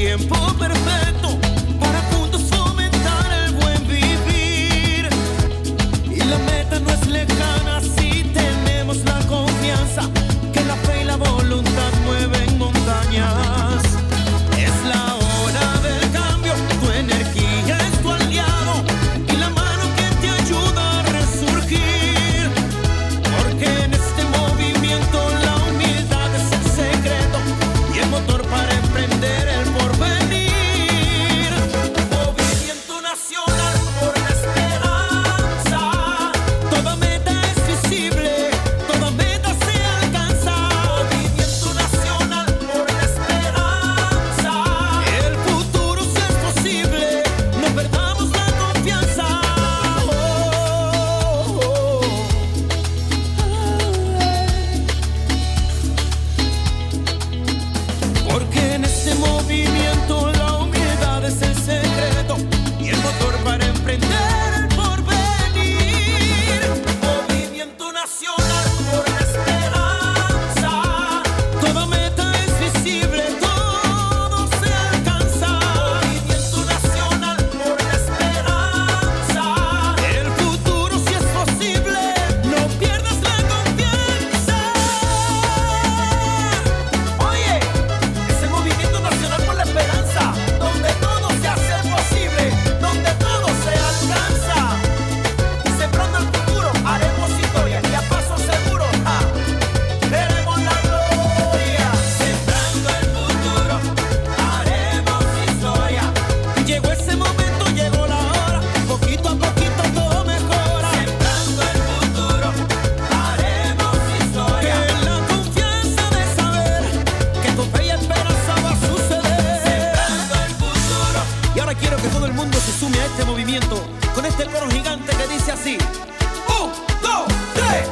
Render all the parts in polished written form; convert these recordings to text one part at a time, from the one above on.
tiempo perfecto para juntos fomentar el buen vivir. Y la meta no es lejana si tenemos la confianza que la fe y la voluntad mueven montañas. Es la hora del cambio, tu energía es tu aliado y la mano que te ayuda a resurgir. Porque en este movimiento la humildad es el secreto y el motor para emprender el porvenir. Movimiento nacional por la esperanza. Toda meta es visible, toda meta se alcanza. Movimiento nacional por la esperanza. El futuro sí es posible, no perdamos la confianza. Porque en este movimiento la humildad es el secreto y el motor para emprender el porvenir. Movimiento nacional por la esperanza. Toda meta es visible, todo se alcanza. Movimiento nacional por la esperanza. El futuro sí es posible, no pierdas la confianza. Oye, es el movimiento nacional por la esperanza, donde todo se hace posible, donde todo se alcanza. Sembrando el futuro, haremos historia y a paso seguro, veremos la gloria. Sembrando el futuro, haremos historia. Llegó ese momento, llegó la hora, poquito a poquito todo mejora. Sembrando el futuro, haremos historia. Que la confianza de saber que con fe y esperanza va a suceder. Sembrando el futuro. Y ahora quiero que todo el mundo se sume a este movimiento con este coro gigante que dice así: 1, 2, 3.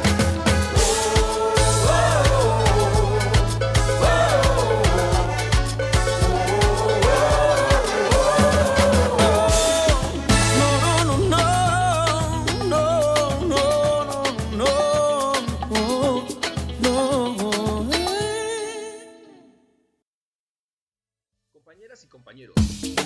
Compañeras y compañeros,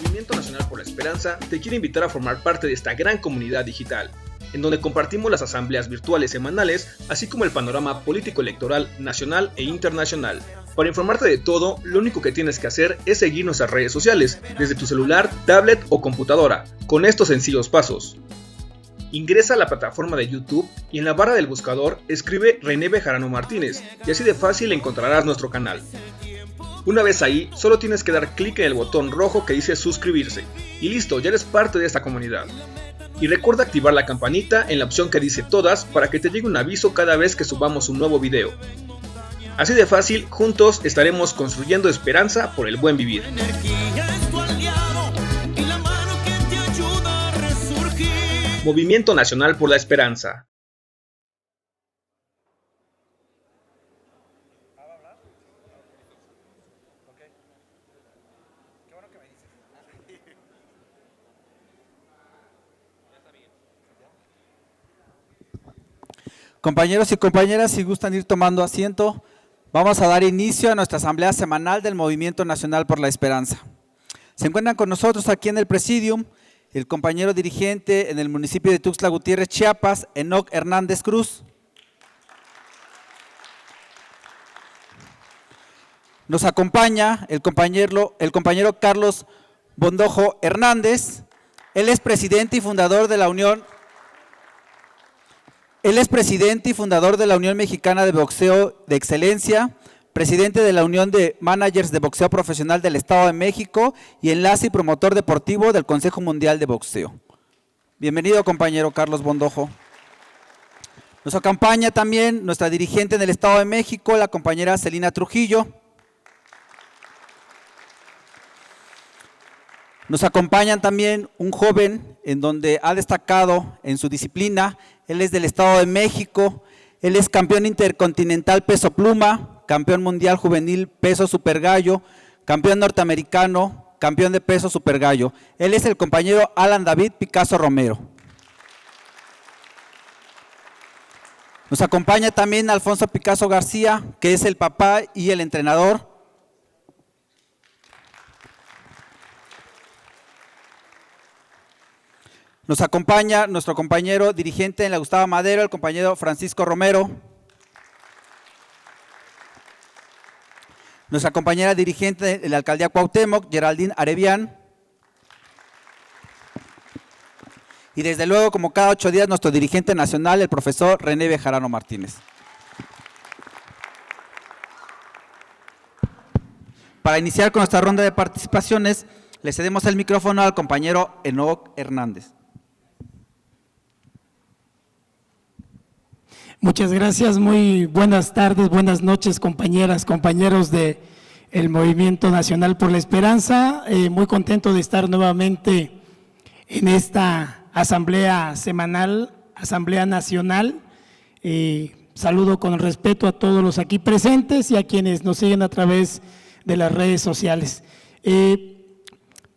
Movimiento Nacional por la Esperanza te quiere invitar a formar parte de esta gran comunidad digital, en donde compartimos las asambleas virtuales semanales, así como el panorama político-electoral nacional e internacional. Para informarte de todo, lo único que tienes que hacer es seguir nuestras redes sociales, desde tu celular, tablet o computadora, con estos sencillos pasos. Ingresa a la plataforma de YouTube y en la barra del buscador escribe René Bejarano Martínez, y así de fácil encontrarás nuestro canal. Una vez ahí, solo tienes que dar clic en el botón rojo que dice suscribirse, y listo, ya eres parte de esta comunidad. Y recuerda activar la campanita en la opción que dice todas para que te llegue un aviso cada vez que subamos un nuevo video. Así de fácil, juntos estaremos construyendo esperanza por el buen vivir. Movimiento Nacional por la Esperanza. Compañeros y compañeras, si gustan ir tomando asiento, vamos a dar inicio a nuestra asamblea semanal del Movimiento Nacional por la Esperanza. Se encuentran con nosotros aquí en el Presidium el compañero dirigente en el municipio de Tuxtla Gutiérrez, Chiapas, Enoc Hernández Cruz. Nos acompaña el compañero Carlos Bondojo Hernández. Él es presidente y fundador de la Unión Mexicana de Boxeo de Excelencia, presidente de la Unión de Managers de Boxeo Profesional del Estado de México y enlace y promotor deportivo del Consejo Mundial de Boxeo. Bienvenido, compañero Carlos Bondojo. Nos acompaña también nuestra dirigente en el Estado de México, la compañera Celina Trujillo. Nos acompañan también un joven en donde ha destacado en su disciplina. Él es del Estado de México, él es campeón intercontinental peso pluma, campeón mundial juvenil peso super gallo, campeón norteamericano, campeón de peso super gallo. Él es el compañero Alan David Picasso Romero. Nos acompaña también Alfonso Picasso García, que es el papá y el entrenador. Nos acompaña nuestro compañero dirigente en la Gustavo Madero, el compañero Francisco Romero. Nuestra compañera dirigente de la Alcaldía Cuauhtémoc, Geraldine Arevián. Y desde luego, como cada 8 días, nuestro dirigente nacional, el profesor René Bejarano Martínez. Para iniciar con nuestra ronda de participaciones, le cedemos el micrófono al compañero Enoc Hernández. Muchas gracias, muy buenas tardes, buenas noches, compañeras, compañeros del Movimiento Nacional por la Esperanza. Muy contento de estar nuevamente en esta asamblea semanal, asamblea nacional. Saludo con respeto a todos los aquí presentes y a quienes nos siguen a través de las redes sociales.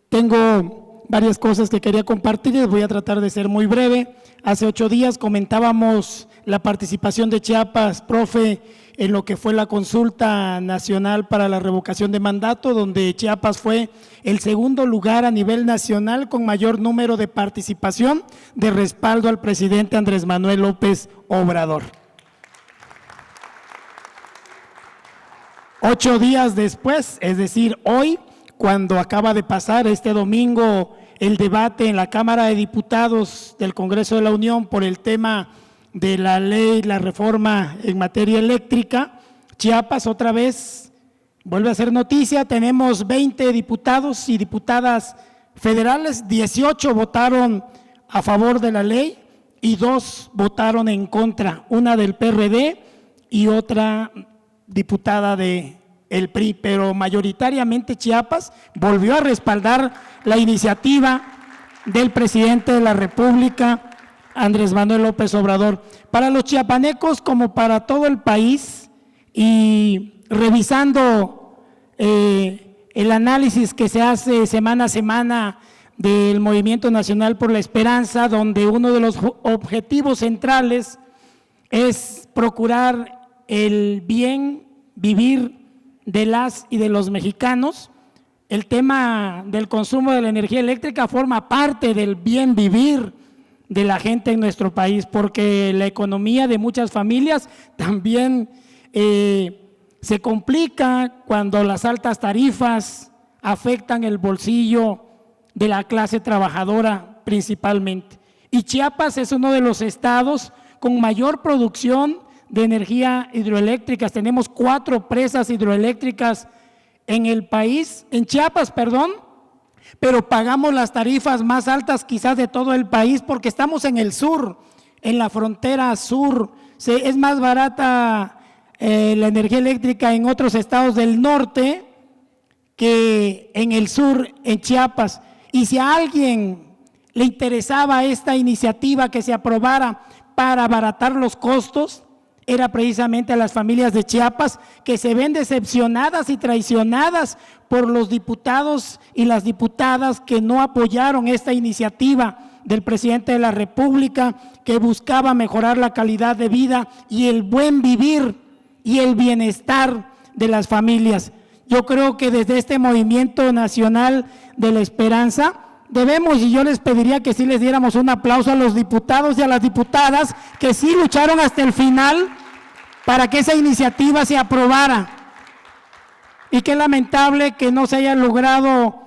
Tengo varias cosas que quería compartir, voy a tratar de ser muy breve. Hace 8 días comentábamos la participación de Chiapas, profe, en lo que fue la consulta nacional para la revocación de mandato, donde Chiapas fue el segundo lugar a nivel nacional con mayor número de participación de respaldo al presidente Andrés Manuel López Obrador. 8 días después, es decir, hoy, cuando acaba de pasar este domingo el debate en la Cámara de Diputados del Congreso de la Unión por el tema de la ley, la reforma en materia eléctrica, Chiapas otra vez vuelve a ser noticia. Tenemos 20 diputados y diputadas federales, 18 votaron a favor de la ley y 2 votaron en contra, una del PRD y otra diputada del PRI, pero mayoritariamente Chiapas volvió a respaldar la iniciativa del presidente de la República, Andrés Manuel López Obrador. Para los chiapanecos, como para todo el país, y revisando el análisis que se hace semana a semana del Movimiento Nacional por la Esperanza, donde uno de los objetivos centrales es procurar el bien vivir de las y de los mexicanos, el tema del consumo de la energía eléctrica forma parte del bien vivir de la gente en nuestro país, porque la economía de muchas familias también se complica cuando las altas tarifas afectan el bolsillo de la clase trabajadora principalmente. Y Chiapas es uno de los estados con mayor producción de energía hidroeléctrica. Tenemos 4 presas hidroeléctricas en el país, en Chiapas, perdón, pero pagamos las tarifas más altas quizás de todo el país porque estamos en el sur, en la frontera sur. Es más barata la energía eléctrica en otros estados del norte que en el sur, en Chiapas. Y si a alguien le interesaba esta iniciativa que se aprobara para abaratar los costos, era precisamente a las familias de Chiapas, que se ven decepcionadas y traicionadas por los diputados y las diputadas que no apoyaron esta iniciativa del presidente de la República, que buscaba mejorar la calidad de vida y el buen vivir y el bienestar de las familias. Yo creo que desde este Movimiento Nacional de la Esperanza debemos, y yo les pediría que sí les diéramos un aplauso a los diputados y a las diputadas que sí lucharon hasta el final para que esa iniciativa se aprobara. Y qué lamentable que no se haya logrado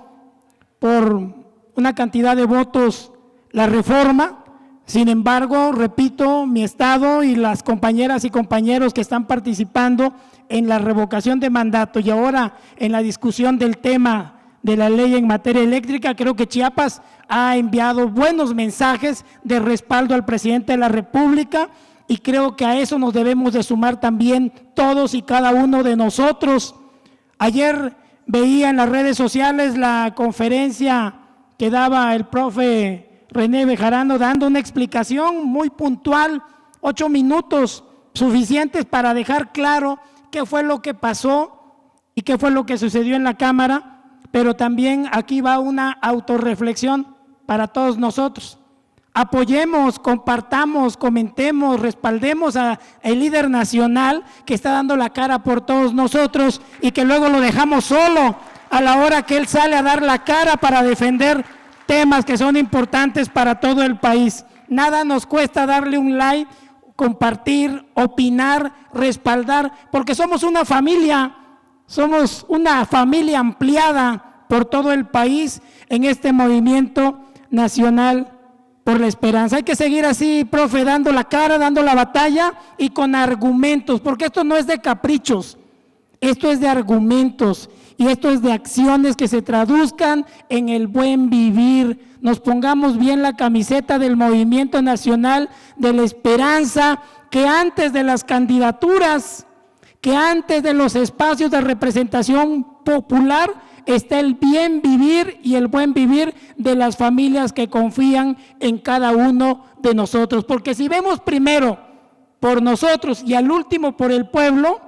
por una cantidad de votos la reforma. Sin embargo, repito, mi estado y las compañeras y compañeros que están participando en la revocación de mandato y ahora en la discusión del tema de la ley en materia eléctrica, creo que Chiapas ha enviado buenos mensajes de respaldo al presidente de la República y creo que a eso nos debemos de sumar también todos y cada uno de nosotros. Ayer veía en las redes sociales la conferencia que daba el profe René Bejarano dando una explicación muy puntual, 8 minutos suficientes para dejar claro qué fue lo que pasó y qué fue lo que sucedió en la Cámara, pero también aquí va una autorreflexión para todos nosotros. Apoyemos, compartamos, comentemos, respaldemos al líder nacional que está dando la cara por todos nosotros y que luego lo dejamos solo a la hora que él sale a dar la cara para defender temas que son importantes para todo el país. Nada nos cuesta darle un like, compartir, opinar, respaldar, porque somos una familia ampliada por todo el país en este movimiento nacional por la esperanza. Hay que seguir así, profe, dando la cara, dando la batalla y con argumentos, porque esto no es de caprichos, esto es de argumentos y esto es de acciones que se traduzcan en el buen vivir. Nos pongamos bien la camiseta del Movimiento Nacional de la Esperanza, que antes de las candidaturas, que antes de los espacios de representación popular, está el bien vivir y el buen vivir de las familias que confían en cada uno de nosotros. Porque si vemos primero por nosotros y al último por el pueblo,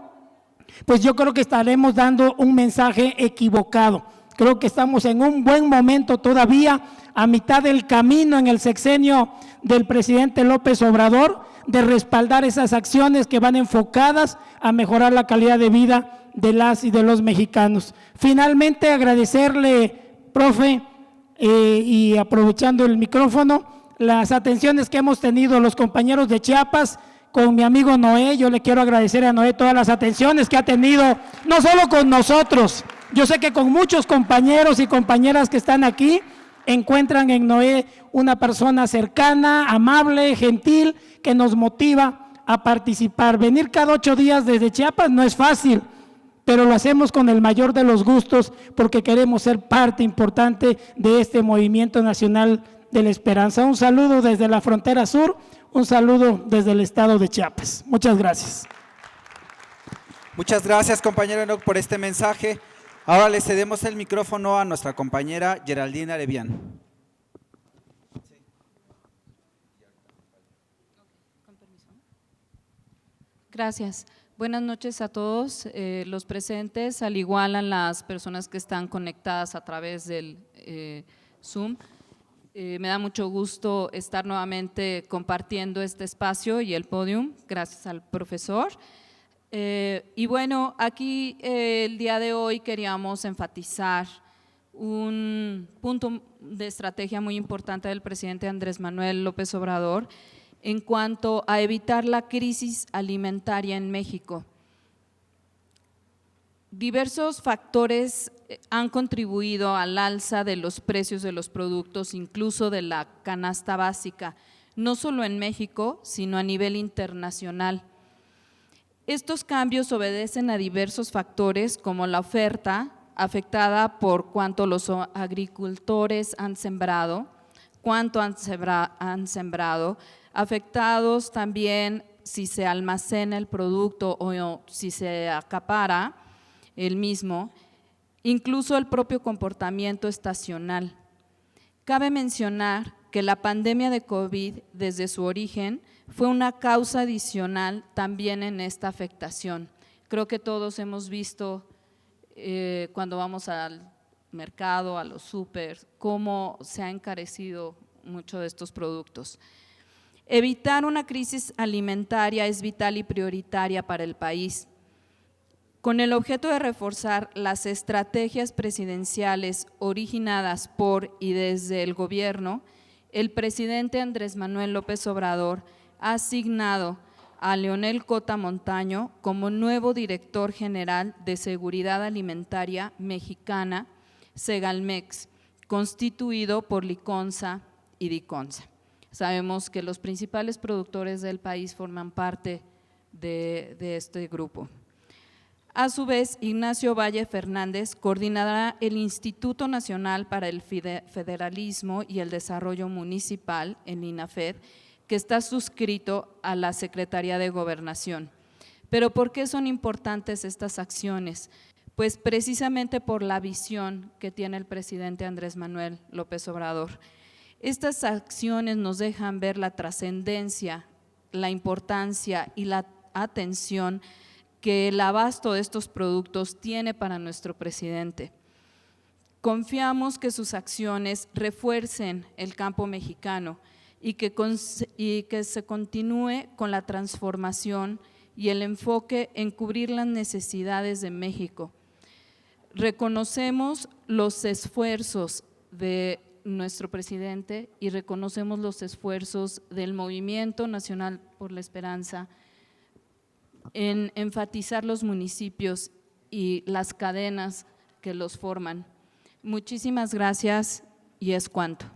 pues yo creo que estaremos dando un mensaje equivocado. Creo que estamos en un buen momento todavía, a mitad del camino en el sexenio del presidente López Obrador, de respaldar esas acciones que van enfocadas a mejorar la calidad de vida de las y de los mexicanos. Finalmente, agradecerle, profe, y aprovechando el micrófono, las atenciones que hemos tenido los compañeros de Chiapas con mi amigo Noé. Yo le quiero agradecer a Noé todas las atenciones que ha tenido, no solo con nosotros, yo sé que con muchos compañeros y compañeras que están aquí, encuentran en Noé una persona cercana, amable, gentil, que nos motiva a participar. Venir cada 8 días desde Chiapas no es fácil, pero lo hacemos con el mayor de los gustos porque queremos ser parte importante de este movimiento nacional de la esperanza. Un saludo desde la frontera sur, un saludo desde el estado de Chiapas. Muchas gracias. Muchas gracias, compañero Enoc, por este mensaje. Ahora le cedemos el micrófono a nuestra compañera Geraldine Arevián. Gracias. Buenas noches a todos los presentes, al igual a las personas que están conectadas a través del Zoom. Me da mucho gusto estar nuevamente compartiendo este espacio y el podium, gracias al profesor. Y bueno, aquí el día de hoy queríamos enfatizar un punto de estrategia muy importante del presidente Andrés Manuel López Obrador en cuanto a evitar la crisis alimentaria en México. Diversos factores han contribuido al alza de los precios de los productos, incluso de la canasta básica, no solo en México, sino a nivel internacional. Estos cambios obedecen a diversos factores como la oferta, afectada por cuánto los agricultores han sembrado, cuánto han sembrado, afectados también si se almacena el producto o si se acapara el mismo, incluso el propio comportamiento estacional. Cabe mencionar que la pandemia de COVID desde su origen fue una causa adicional también en esta afectación. Creo que todos hemos visto cuando vamos al mercado, a los súper, cómo se ha encarecido mucho de estos productos. Evitar una crisis alimentaria es vital y prioritaria para el país. Con el objeto de reforzar las estrategias presidenciales originadas por y desde el gobierno, el presidente Andrés Manuel López Obrador ha asignado a Leonel Cota Montaño como nuevo director general de Seguridad Alimentaria Mexicana, Segalmex, constituido por Liconza y Diconsa. Sabemos que los principales productores del país forman parte de este grupo. A su vez, Ignacio Valle Fernández coordinará el Instituto Nacional para el Federalismo y el Desarrollo Municipal, el INAFED, que está suscrito a la Secretaría de Gobernación. ¿Pero por qué son importantes estas acciones? Pues precisamente por la visión que tiene el presidente Andrés Manuel López Obrador. Estas acciones nos dejan ver la trascendencia, la importancia y la atención que el abasto de estos productos tiene para nuestro presidente. Confiamos que sus acciones refuercen el campo mexicano y que se continúe con la transformación y el enfoque en cubrir las necesidades de México. Reconocemos los esfuerzos de nuestro presidente y reconocemos los esfuerzos del Movimiento Nacional por la Esperanza en enfatizar los municipios y las cadenas que los forman. Muchísimas gracias y es cuanto.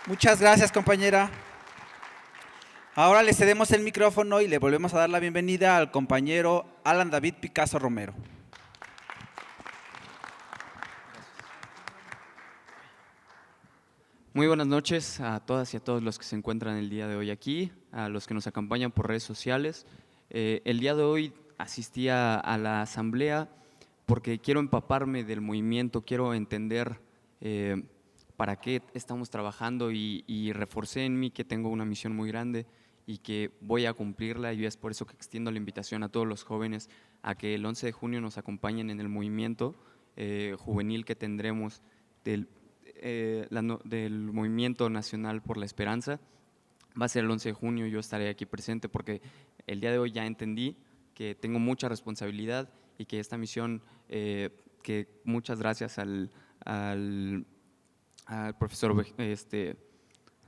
Muchas gracias, compañera. Ahora le cedemos el micrófono y le volvemos a dar la bienvenida al compañero Alan David Picasso Romero. Muy buenas noches a todas y a todos los que se encuentran el día de hoy aquí, a los que nos acompañan por redes sociales. El día de hoy asistí a la asamblea porque quiero empaparme del movimiento, quiero entender para qué estamos trabajando y reforcé en mí que tengo una misión muy grande y que voy a cumplirla, y es por eso que extiendo la invitación a todos los jóvenes a que el 11 de junio nos acompañen en el movimiento juvenil que tendremos del Movimiento Nacional por la Esperanza. Va a ser el 11 de junio, yo estaré aquí presente porque el día de hoy ya entendí que tengo mucha responsabilidad y que esta misión, que muchas gracias al profesor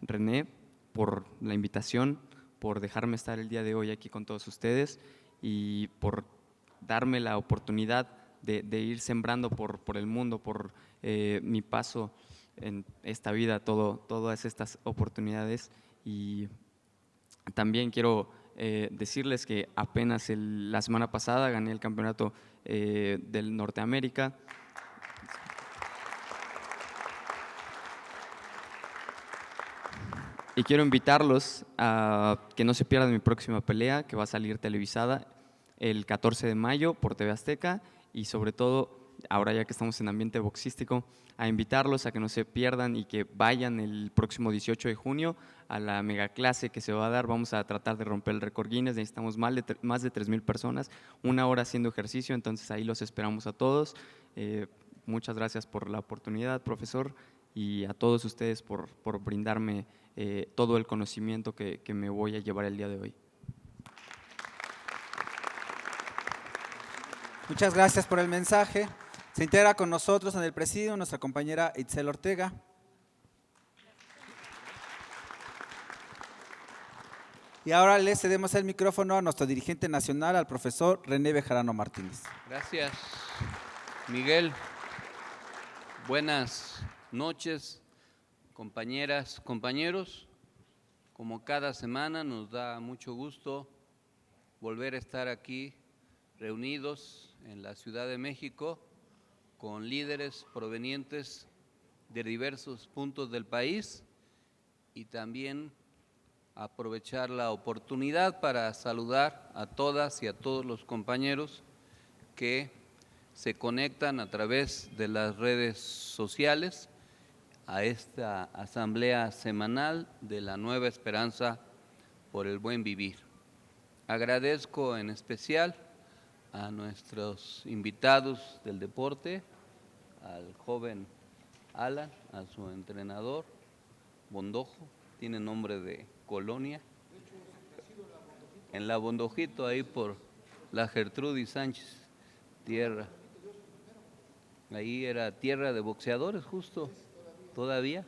René por la invitación, por dejarme estar el día de hoy aquí con todos ustedes y por darme la oportunidad de ir sembrando por el mundo, por mi paso en esta vida, todas estas oportunidades. Y también quiero decirles que apenas la semana pasada gané el campeonato del Norteamérica. Y quiero invitarlos a que no se pierdan mi próxima pelea, que va a salir televisada el 14 de mayo por TV Azteca, y sobre todo, ahora ya que estamos en ambiente boxístico, a invitarlos a que no se pierdan y que vayan el próximo 18 de junio a la megaclase que se va a dar. Vamos a tratar de romper el récord Guinness, necesitamos más de 3,000 personas, 1 hora haciendo ejercicio, entonces ahí los esperamos a todos. Muchas gracias por la oportunidad, profesor, y a todos ustedes por brindarme todo el conocimiento que me voy a llevar el día de hoy. Muchas gracias por el mensaje. Se integra con nosotros en el presidio nuestra compañera Itzel Ortega. Y ahora le cedemos el micrófono a nuestro dirigente nacional, al profesor René Bejarano Martínez. Gracias, Miguel. Buenas noches, compañeras, compañeros. Como cada semana nos da mucho gusto volver a estar aquí reunidos en la Ciudad de México con líderes provenientes de diversos puntos del país, y también aprovechar la oportunidad para saludar a todas y a todos los compañeros que se conectan a través de las redes sociales a esta asamblea semanal de la Nueva Esperanza por el Buen Vivir. Agradezco en especial a nuestros invitados del deporte, al joven Alan, a su entrenador Bondojo, tiene nombre de colonia, en la Bondojito, ahí por la Gertrudis Sánchez, tierra, ahí era tierra de boxeadores justo, todavía,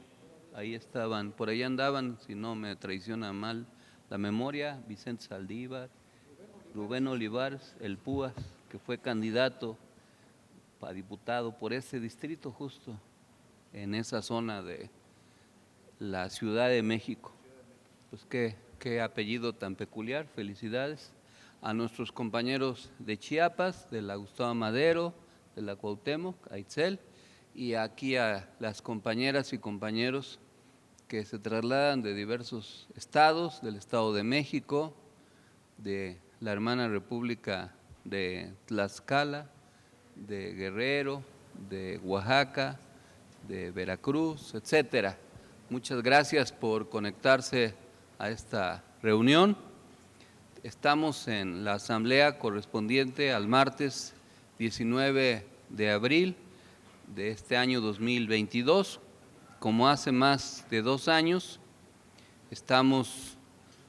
ahí estaban, por ahí andaban, si no me traiciona mal la memoria, Vicente Saldívar, Rubén Olivares, el Púas, que fue candidato a diputado por ese distrito justo en esa zona de la Ciudad de México. Pues qué apellido tan peculiar, felicidades a nuestros compañeros de Chiapas, de la Gustavo Madero, de la Cuauhtémoc, a Itzel, y aquí a las compañeras y compañeros que se trasladan de diversos estados, del Estado de México, de la hermana República de Tlaxcala, de Guerrero, de Oaxaca, de Veracruz, etcétera. Muchas gracias por conectarse a esta reunión. Estamos en la asamblea correspondiente al martes 19 de abril de este año 2022. Como hace más de 2 años, estamos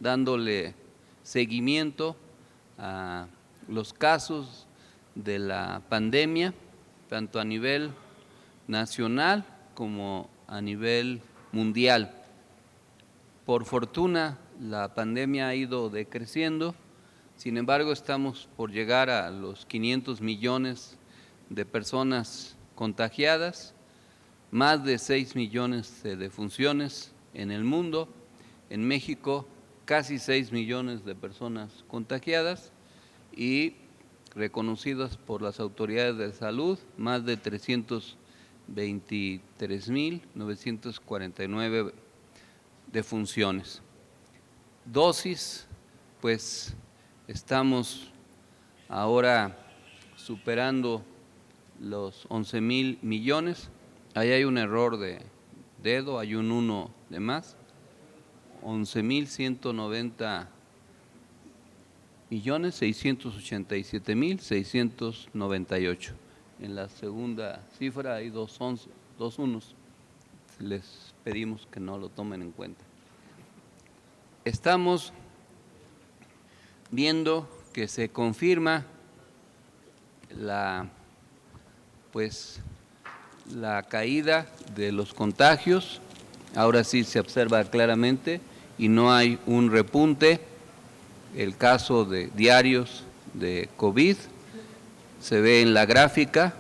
dándole seguimiento a los casos de la pandemia, tanto a nivel nacional como a nivel mundial. Por fortuna, la pandemia ha ido decreciendo, sin embargo, estamos por llegar a los 500 millones de personas contagiadas, más de 6 millones de defunciones en el mundo, en México casi 6 millones de personas contagiadas y reconocidas por las autoridades de salud, más de 323.949 defunciones. Dosis, pues estamos ahora superando los 11,000 millones. Ahí hay un error de dedo, hay un 1 de más. 11,190 millones, 687,698. En la segunda cifra hay dos unos. Les pedimos que no lo tomen en cuenta. Estamos viendo que se confirma la caída de los contagios. Ahora sí se observa claramente y no hay un repunte. El caso de diarios de COVID se ve en la gráfica.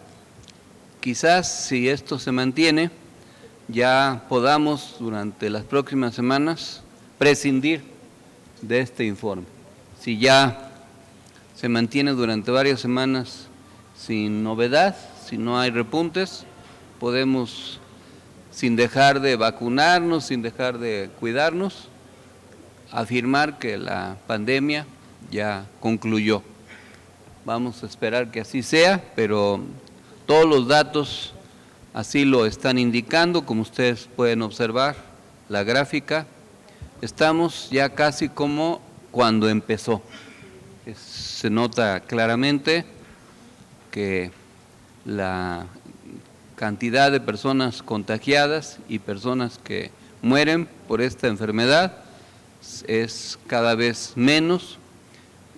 Quizás si esto se mantiene, ya podamos durante las próximas semanas prescindir de este informe. Si ya se mantiene durante varias semanas sin novedad, si no hay repuntes, podemos, sin dejar de vacunarnos, sin dejar de cuidarnos, afirmar que la pandemia ya concluyó. Vamos a esperar que así sea, pero todos los datos así lo están indicando, como ustedes pueden observar, la gráfica. Estamos ya casi como cuando empezó. Se nota claramente que la cantidad de personas contagiadas y personas que mueren por esta enfermedad es cada vez menos.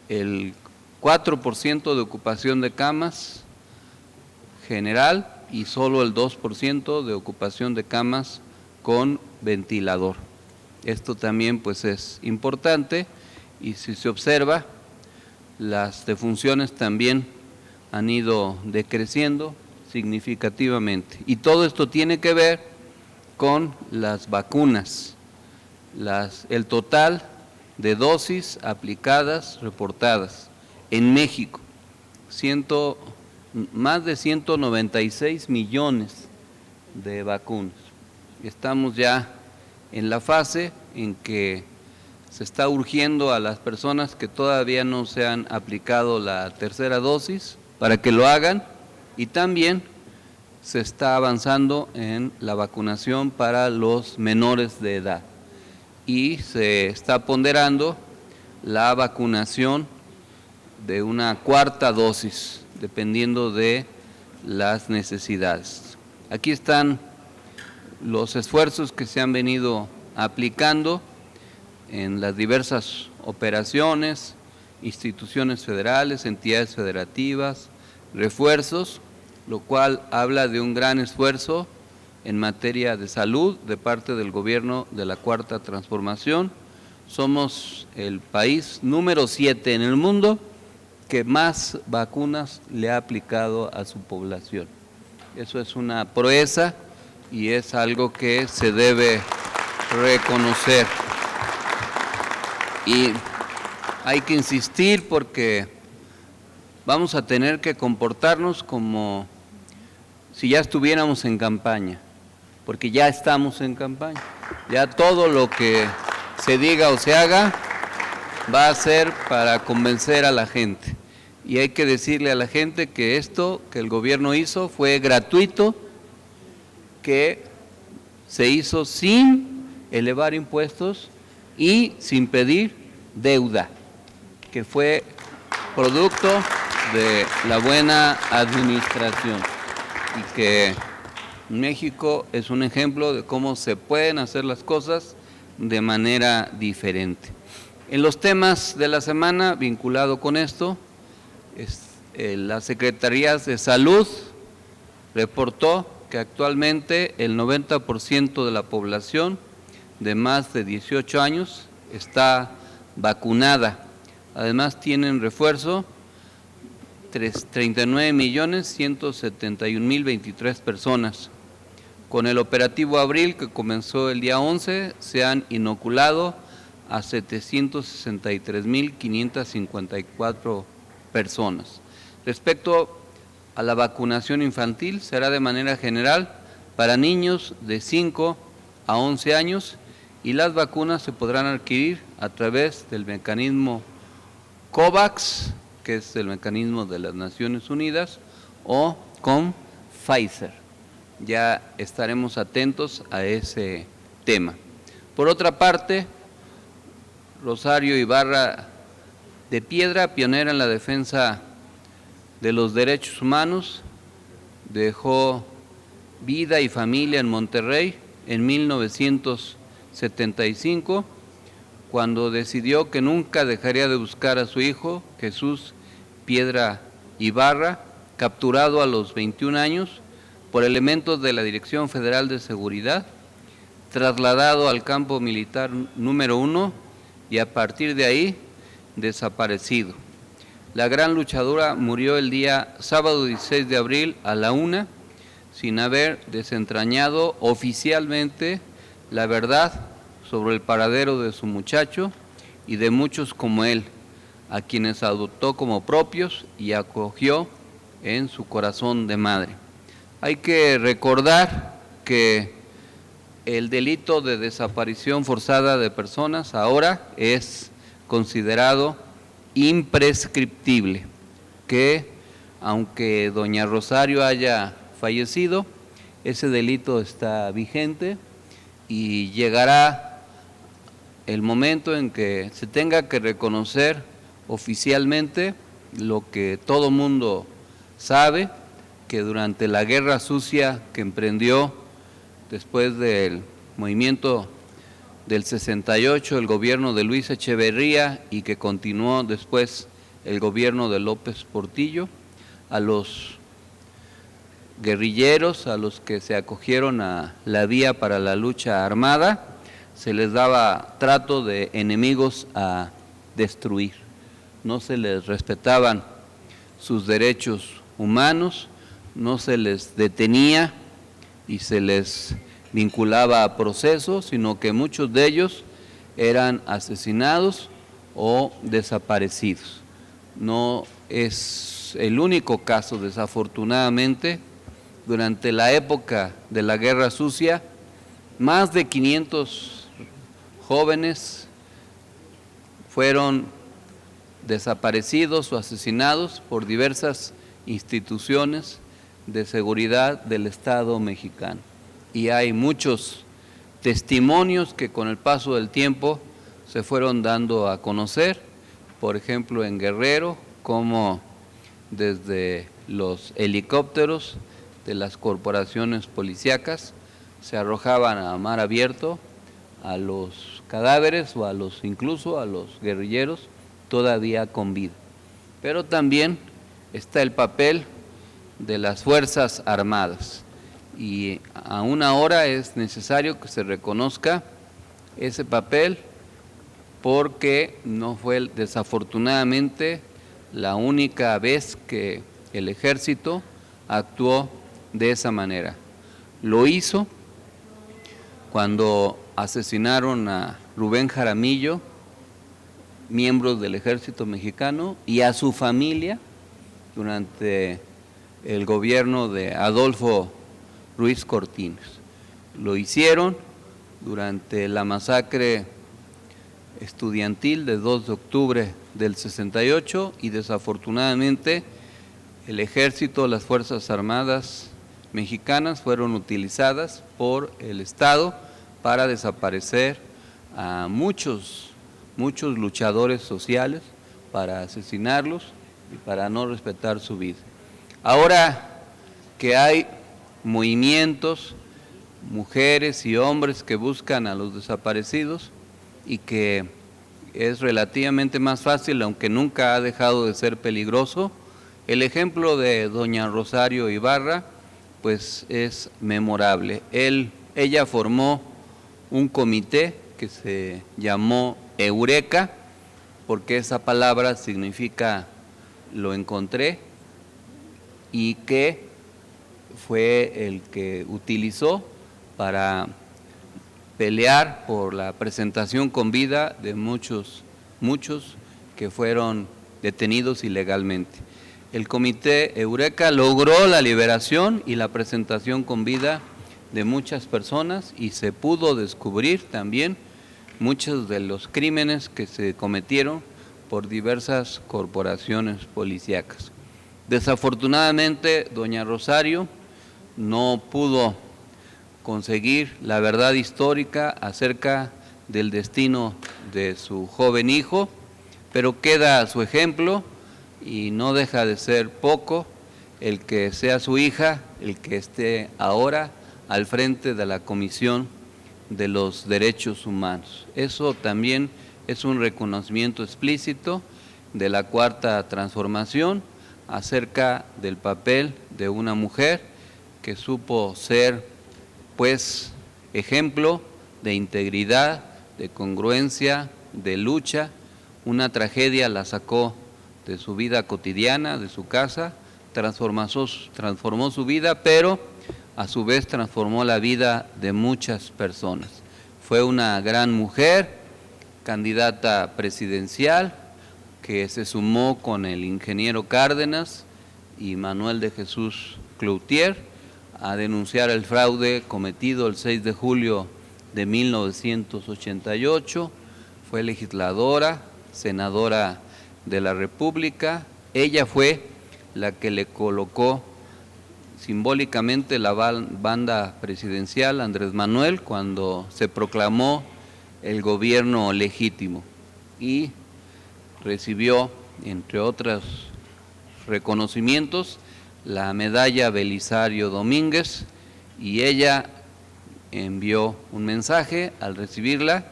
El 4% de ocupación de camas general y solo el 2% de ocupación de camas con ventilador. Esto también pues es importante y si se observa, las defunciones también han ido decreciendo significativamente. Y todo esto tiene que ver con las vacunas, el total de dosis aplicadas, reportadas en México, más de 196 millones de vacunas. Estamos ya en la fase en que se está urgiendo a las personas que todavía no se han aplicado la tercera dosis para que lo hagan y también se está avanzando en la vacunación para los menores de edad y se está ponderando la vacunación de una cuarta dosis dependiendo de las necesidades. Aquí están los esfuerzos que se han venido aplicando en las diversas operaciones, instituciones federales, entidades federativas, refuerzos, lo cual habla de un gran esfuerzo en materia de salud de parte del gobierno de la Cuarta Transformación. Somos el país número 7 en el mundo que más vacunas le ha aplicado a su población. Eso es una proeza y es algo que se debe reconocer. Y hay que insistir porque vamos a tener que comportarnos como si ya estuviéramos en campaña, porque ya estamos en campaña. Ya todo lo que se diga o se haga va a ser para convencer a la gente. Y hay que decirle a la gente que esto que el gobierno hizo fue gratuito, que se hizo sin elevar impuestos y sin pedir deuda, que fue producto de la buena administración y que México es un ejemplo de cómo se pueden hacer las cosas de manera diferente. En los temas de la semana vinculado con esto, las Secretarías de Salud reportó que actualmente el 90% de la población de más de 18 años está vacunada. Además tienen refuerzo 39.171.023 personas. Con el operativo Abril, que comenzó el día 11, se han inoculado a 763.554 personas. Respecto a la vacunación infantil, será de manera general para niños de 5 a 11 años y las vacunas se podrán adquirir a través del mecanismo COVAX, que es el mecanismo de las Naciones Unidas, o con Pfizer. Ya estaremos atentos a ese tema. Por otra parte, Rosario Ibarra de Piedra, pionera en la defensa de los derechos humanos, dejó vida y familia en Monterrey en 1975, cuando decidió que nunca dejaría de buscar a su hijo, Jesús Piedra Ibarra, capturado a los 21 años por elementos de la Dirección Federal de Seguridad, trasladado al campo militar número 1 y a partir de ahí desaparecido. La gran luchadora murió el día sábado 16 de abril a la 1, sin haber desentrañado oficialmente la verdad sobre el paradero de su muchacho y de muchos como él, a quienes adoptó como propios y acogió en su corazón de madre. Hay que recordar que el delito de desaparición forzada de personas ahora es considerado imprescriptible, que aunque doña Rosario haya fallecido, ese delito está vigente y llegará el momento en que se tenga que reconocer oficialmente lo que todo mundo sabe, que durante la guerra sucia que emprendió después del movimiento del 68, el gobierno de Luis Echeverría, y que continuó después el gobierno de López Portillo, a los guerrilleros, a los que se acogieron a la vía para la lucha armada, se les daba trato de enemigos a destruir. No se les respetaban sus derechos humanos, no se les detenía y se les vinculaba a procesos, sino que muchos de ellos eran asesinados o desaparecidos. No es el único caso, desafortunadamente. Durante la época de la Guerra Sucia, más de 500 jóvenes fueron desaparecidos o asesinados por diversas instituciones de seguridad del Estado mexicano. Y hay muchos testimonios que con el paso del tiempo se fueron dando a conocer, por ejemplo en Guerrero, como desde los helicópteros de las corporaciones policíacas se arrojaban a mar abierto a los cadáveres o incluso a los guerrilleros todavía con vida. Pero también está el papel de las Fuerzas Armadas, y aún ahora es necesario que se reconozca ese papel, porque no fue desafortunadamente la única vez que el ejército actuó de esa manera. Lo hizo cuando asesinaron a Rubén Jaramillo, miembros del ejército mexicano, y a su familia durante el gobierno de Adolfo Ruiz Cortines. Lo hicieron durante la masacre estudiantil de 2 de octubre del 68 y desafortunadamente el ejército, las Fuerzas Armadas mexicanas fueron utilizadas por el Estado para desaparecer a muchos luchadores sociales, para asesinarlos y para no respetar su vida. Ahora que hay movimientos, mujeres y hombres que buscan a los desaparecidos y que es relativamente más fácil, aunque nunca ha dejado de ser peligroso, el ejemplo de doña Rosario Ibarra pues es memorable. Ella formó un comité que se llamó Eureka, porque esa palabra significa lo encontré, y que fue el que utilizó para pelear por la presentación con vida de muchos que fueron detenidos ilegalmente. El Comité Eureka logró la liberación y la presentación con vida de muchas personas y se pudo descubrir también muchos de los crímenes que se cometieron por diversas corporaciones policíacas. Desafortunadamente, doña Rosario no pudo conseguir la verdad histórica acerca del destino de su joven hijo, pero queda su ejemplo y no deja de ser poco el que sea su hija el que esté ahora al frente de la Comisión de los Derechos Humanos. Eso también es un reconocimiento explícito de la Cuarta Transformación acerca del papel de una mujer que supo ser, pues, ejemplo de integridad, de congruencia, de lucha. Una tragedia la sacó de su vida cotidiana, de su casa, transformó su vida, pero a su vez transformó la vida de muchas personas. Fue una gran mujer, candidata presidencial, que se sumó con el ingeniero Cárdenas y Manuel de Jesús Cloutier a denunciar el fraude cometido el 6 de julio de 1988. Fue legisladora, senadora de la República. Ella fue la que le colocó simbólicamente la banda presidencial a Andrés Manuel cuando se proclamó el gobierno legítimo y recibió, entre otros reconocimientos, la medalla Belisario Domínguez, y ella envió un mensaje al recibirla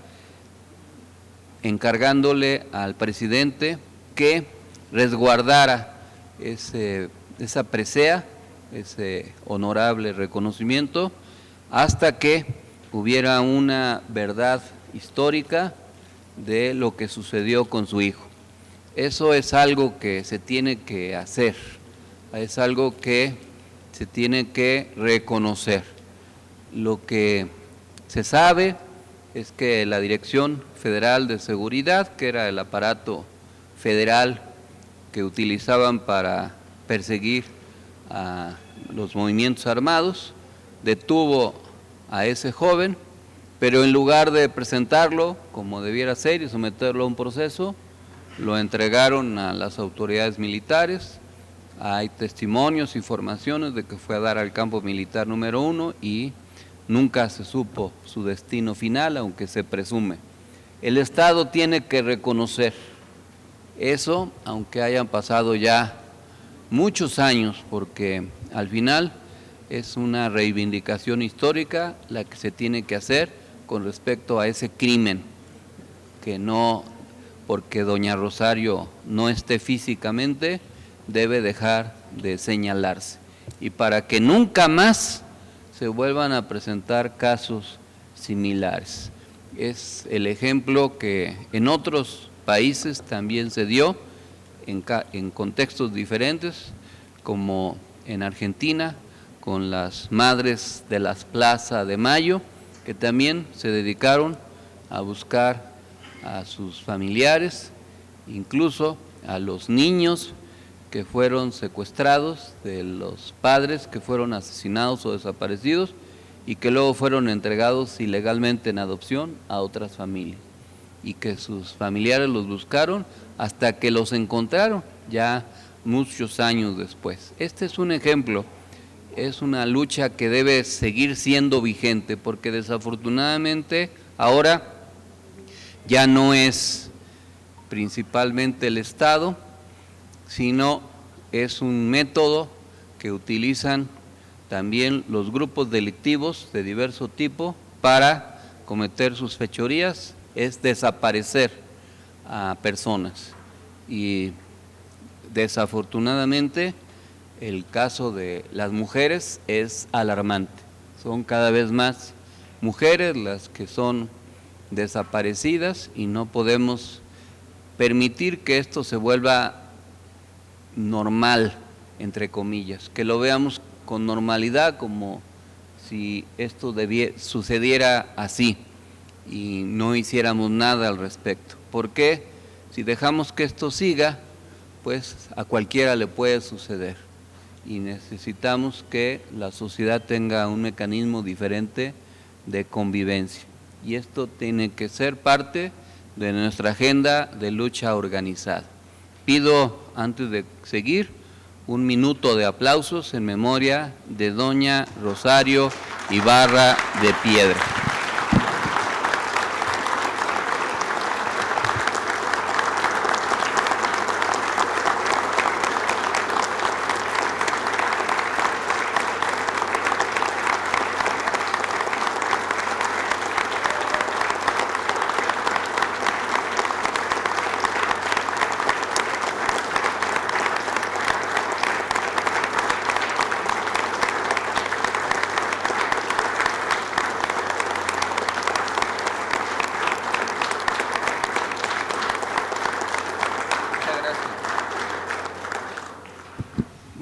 encargándole al presidente que resguardara esa presea, ese honorable reconocimiento, hasta que hubiera una verdad histórica de lo que sucedió con su hijo. Eso es algo que se tiene que hacer, es algo que se tiene que reconocer. Lo que se sabe es que la Dirección Federal de Seguridad, que era el aparato federal que utilizaban para perseguir a los movimientos armados, detuvo a ese joven, pero en lugar de presentarlo como debiera ser y someterlo a un proceso, lo entregaron a las autoridades militares. Hay testimonios, informaciones de que fue a dar al campo militar número 1 y nunca se supo su destino final, aunque se presume. El Estado tiene que reconocer eso, aunque hayan pasado ya muchos años, porque al final es una reivindicación histórica la que se tiene que hacer con respecto a ese crimen, que no, porque doña Rosario no esté físicamente, debe dejar de señalarse. Y para que nunca más se vuelvan a presentar casos similares. Es el ejemplo que en otros países también se dio en contextos diferentes, como en Argentina, con las madres de las Plaza de Mayo, que también se dedicaron a buscar a sus familiares, incluso a los niños que fueron secuestrados, de los padres que fueron asesinados o desaparecidos y que luego fueron entregados ilegalmente en adopción a otras familias, y que sus familiares los buscaron hasta que los encontraron ya muchos años después. Este es un ejemplo, es una lucha que debe seguir siendo vigente, porque desafortunadamente ahora ya no es principalmente el Estado, sino es un método que utilizan también los grupos delictivos de diverso tipo para cometer sus fechorías, es desaparecer a personas. Y desafortunadamente el caso de las mujeres es alarmante. Son cada vez más mujeres las que son desaparecidas y no podemos permitir que esto se vuelva normal, entre comillas, que lo veamos con normalidad como si esto sucediera así y no hiciéramos nada al respecto. Porque si dejamos que esto siga, pues a cualquiera le puede suceder y necesitamos que la sociedad tenga un mecanismo diferente de convivencia y esto tiene que ser parte de nuestra agenda de lucha organizada. Pido, antes de seguir, un minuto de aplausos en memoria de doña Rosario Ibarra de Piedra.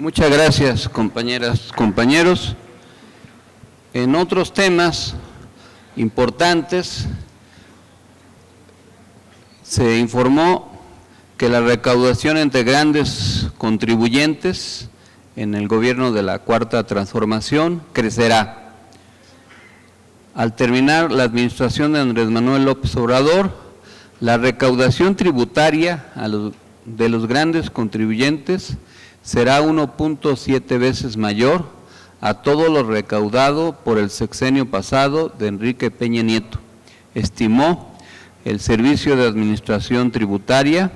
Muchas gracias, compañeras, compañeros. En otros temas importantes, se informó que la recaudación entre grandes contribuyentes en el gobierno de la Cuarta Transformación crecerá. Al terminar la administración de Andrés Manuel López Obrador, la recaudación tributaria de los grandes contribuyentes será 1.7 veces mayor a todo lo recaudado por el sexenio pasado de Enrique Peña Nieto, estimó el Servicio de Administración Tributaria,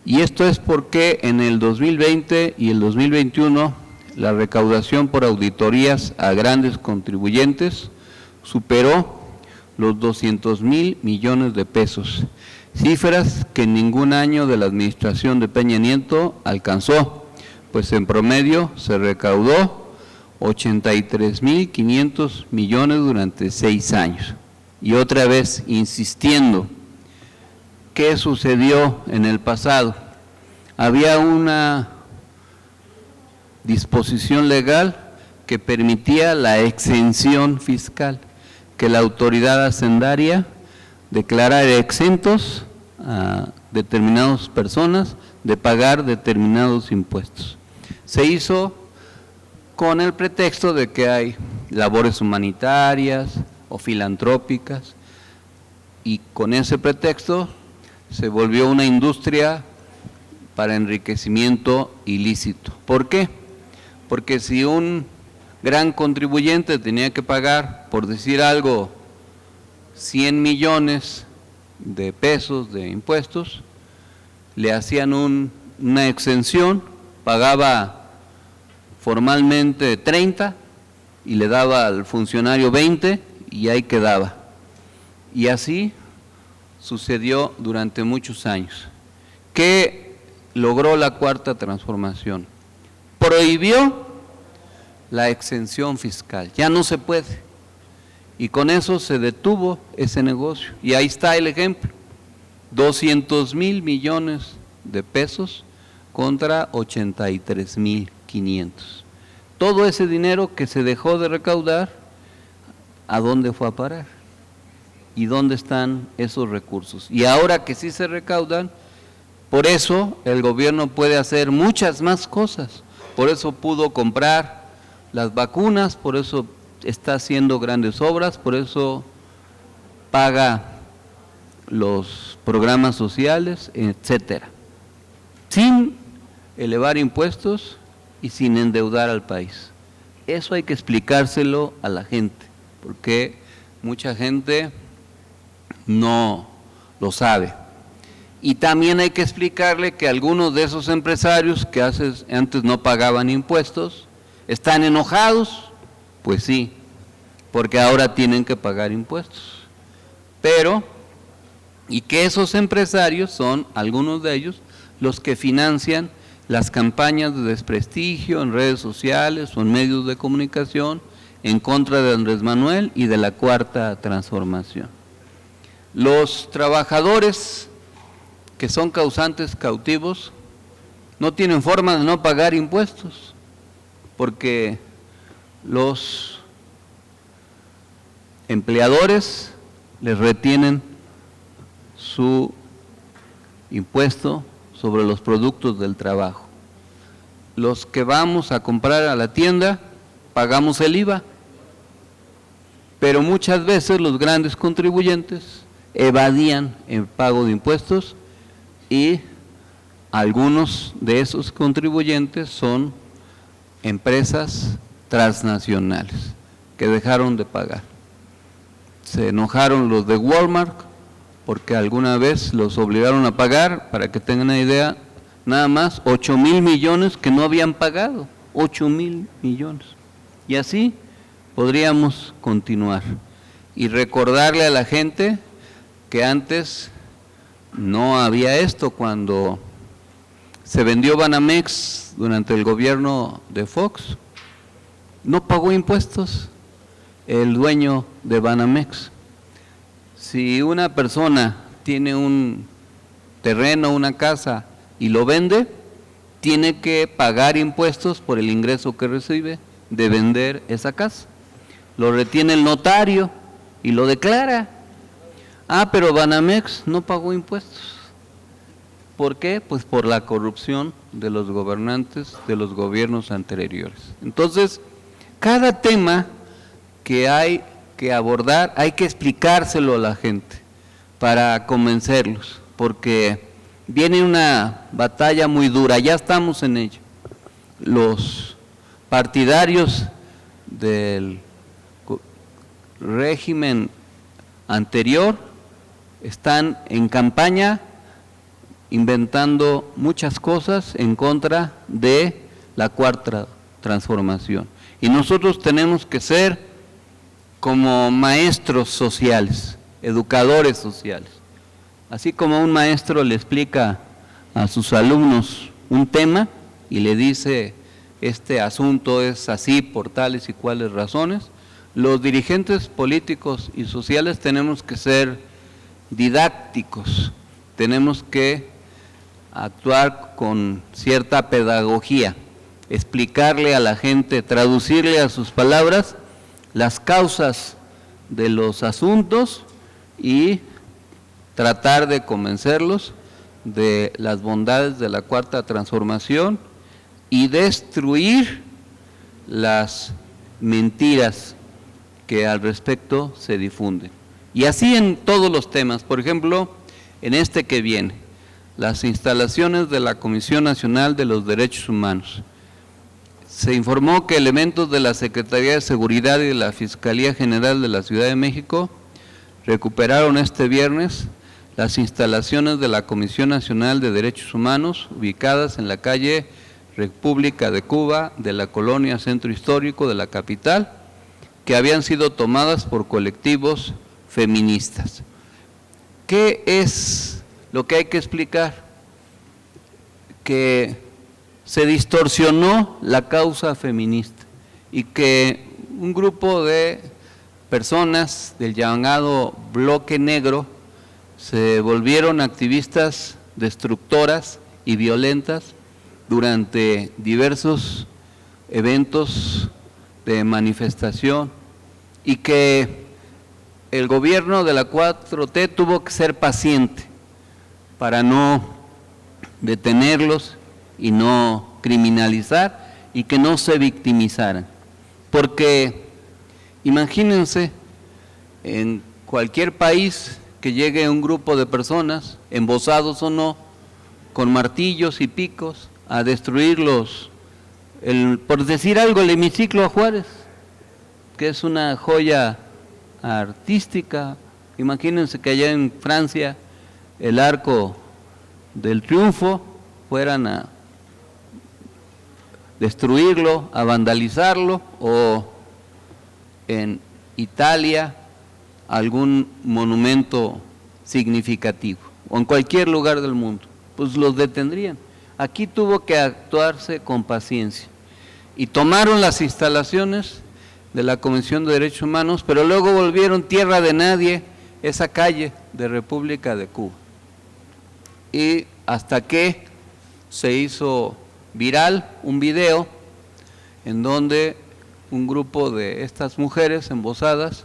y esto es porque en el 2020 y el 2021 la recaudación por auditorías a grandes contribuyentes superó los 200,000 millones de pesos, cifras que en ningún año de la administración de Peña Nieto alcanzó, pues en promedio se recaudó 83,500 millones durante 6 años. Y otra vez insistiendo, ¿qué sucedió en el pasado? Había una disposición legal que permitía la exención fiscal, que la autoridad hacendaria declarar exentos a determinadas personas de pagar determinados impuestos. Se hizo con el pretexto de que hay labores humanitarias o filantrópicas y con ese pretexto se volvió una industria para enriquecimiento ilícito. ¿Por qué? Porque si un gran contribuyente tenía que pagar, por decir algo, 100 millones de pesos de impuestos, le hacían una exención, pagaba formalmente 30 y le daba al funcionario 20 y ahí quedaba. Y así sucedió durante muchos años. ¿Qué logró la Cuarta Transformación? Prohibió la exención fiscal, ya no se puede. Y con eso se detuvo ese negocio. Y ahí está el ejemplo, 200,000 millones de pesos contra 83,500. Todo ese dinero que se dejó de recaudar, ¿a dónde fue a parar? ¿Y dónde están esos recursos? Y ahora que sí se recaudan, por eso el gobierno puede hacer muchas más cosas. Por eso pudo comprar las vacunas, por eso está haciendo grandes obras, por eso paga los programas sociales, etcétera, sin elevar impuestos y sin endeudar al país. Eso hay que explicárselo a la gente, porque mucha gente no lo sabe. Y también hay que explicarle que algunos de esos empresarios que antes no pagaban impuestos, están enojados. Pues sí, porque ahora tienen que pagar impuestos. Pero, y que esos empresarios son, algunos de ellos, los que financian las campañas de desprestigio en redes sociales o en medios de comunicación en contra de Andrés Manuel y de la Cuarta Transformación. Los trabajadores que son causantes cautivos no tienen forma de no pagar impuestos, porque los empleadores les retienen su impuesto sobre los productos del trabajo. Los que vamos a comprar a la tienda pagamos el IVA, pero muchas veces los grandes contribuyentes evadían el pago de impuestos y algunos de esos contribuyentes son empresas transnacionales que dejaron de pagar. Se enojaron los de Walmart porque alguna vez los obligaron a pagar, para que tengan una idea, nada más 8,000 millones que no habían pagado, 8,000 millones. Y así podríamos continuar y recordarle a la gente que antes no había esto. Cuando se vendió Banamex durante el gobierno de Fox, no pagó impuestos el dueño de Banamex. Si una persona tiene un terreno, una casa y lo vende, tiene que pagar impuestos por el ingreso que recibe de vender esa casa. Lo retiene el notario y lo declara. Ah, pero Banamex no pagó impuestos. ¿Por qué? Pues por la corrupción de los gobernantes de los gobiernos anteriores. Entonces, cada tema que hay que abordar, hay que explicárselo a la gente para convencerlos, porque viene una batalla muy dura, ya estamos en ello. Los partidarios del régimen anterior están en campaña inventando muchas cosas en contra de la Cuarta Transformación. Y nosotros tenemos que ser como maestros sociales, educadores sociales. Así como un maestro le explica a sus alumnos un tema y le dice, este asunto es así por tales y cuales razones, los dirigentes políticos y sociales tenemos que ser didácticos, tenemos que actuar con cierta pedagogía, explicarle a la gente, traducirle a sus palabras las causas de los asuntos y tratar de convencerlos de las bondades de la Cuarta Transformación y destruir las mentiras que al respecto se difunden. Y así en todos los temas, por ejemplo, en este que viene, las instalaciones de la Comisión Nacional de los Derechos Humanos. Se informó que elementos de la Secretaría de Seguridad y de la Fiscalía General de la Ciudad de México recuperaron este viernes las instalaciones de la Comisión Nacional de Derechos Humanos ubicadas en la calle República de Cuba de la colonia Centro Histórico de la capital, que habían sido tomadas por colectivos feministas. ¿Qué es lo que hay que explicar? Que se distorsionó la causa feminista y que un grupo de personas del llamado bloque negro se volvieron activistas destructoras y violentas durante diversos eventos de manifestación y que el gobierno de la 4T tuvo que ser paciente para no detenerlos y no criminalizar y que no se victimizaran. Porque imagínense en cualquier país que llegue un grupo de personas, embosados o no, con martillos y picos, a destruirlos, por decir algo, el hemiciclo a Juárez, que es una joya artística. Imagínense que allá en Francia el Arco del Triunfo fueran a destruirlo, a vandalizarlo, o en Italia algún monumento significativo, o en cualquier lugar del mundo, pues los detendrían. Aquí tuvo que actuarse con paciencia y tomaron las instalaciones de la Comisión de Derechos Humanos, pero luego volvieron tierra de nadie esa calle de República de Cuba. Y hasta que se hizo viral un video en donde un grupo de estas mujeres embosadas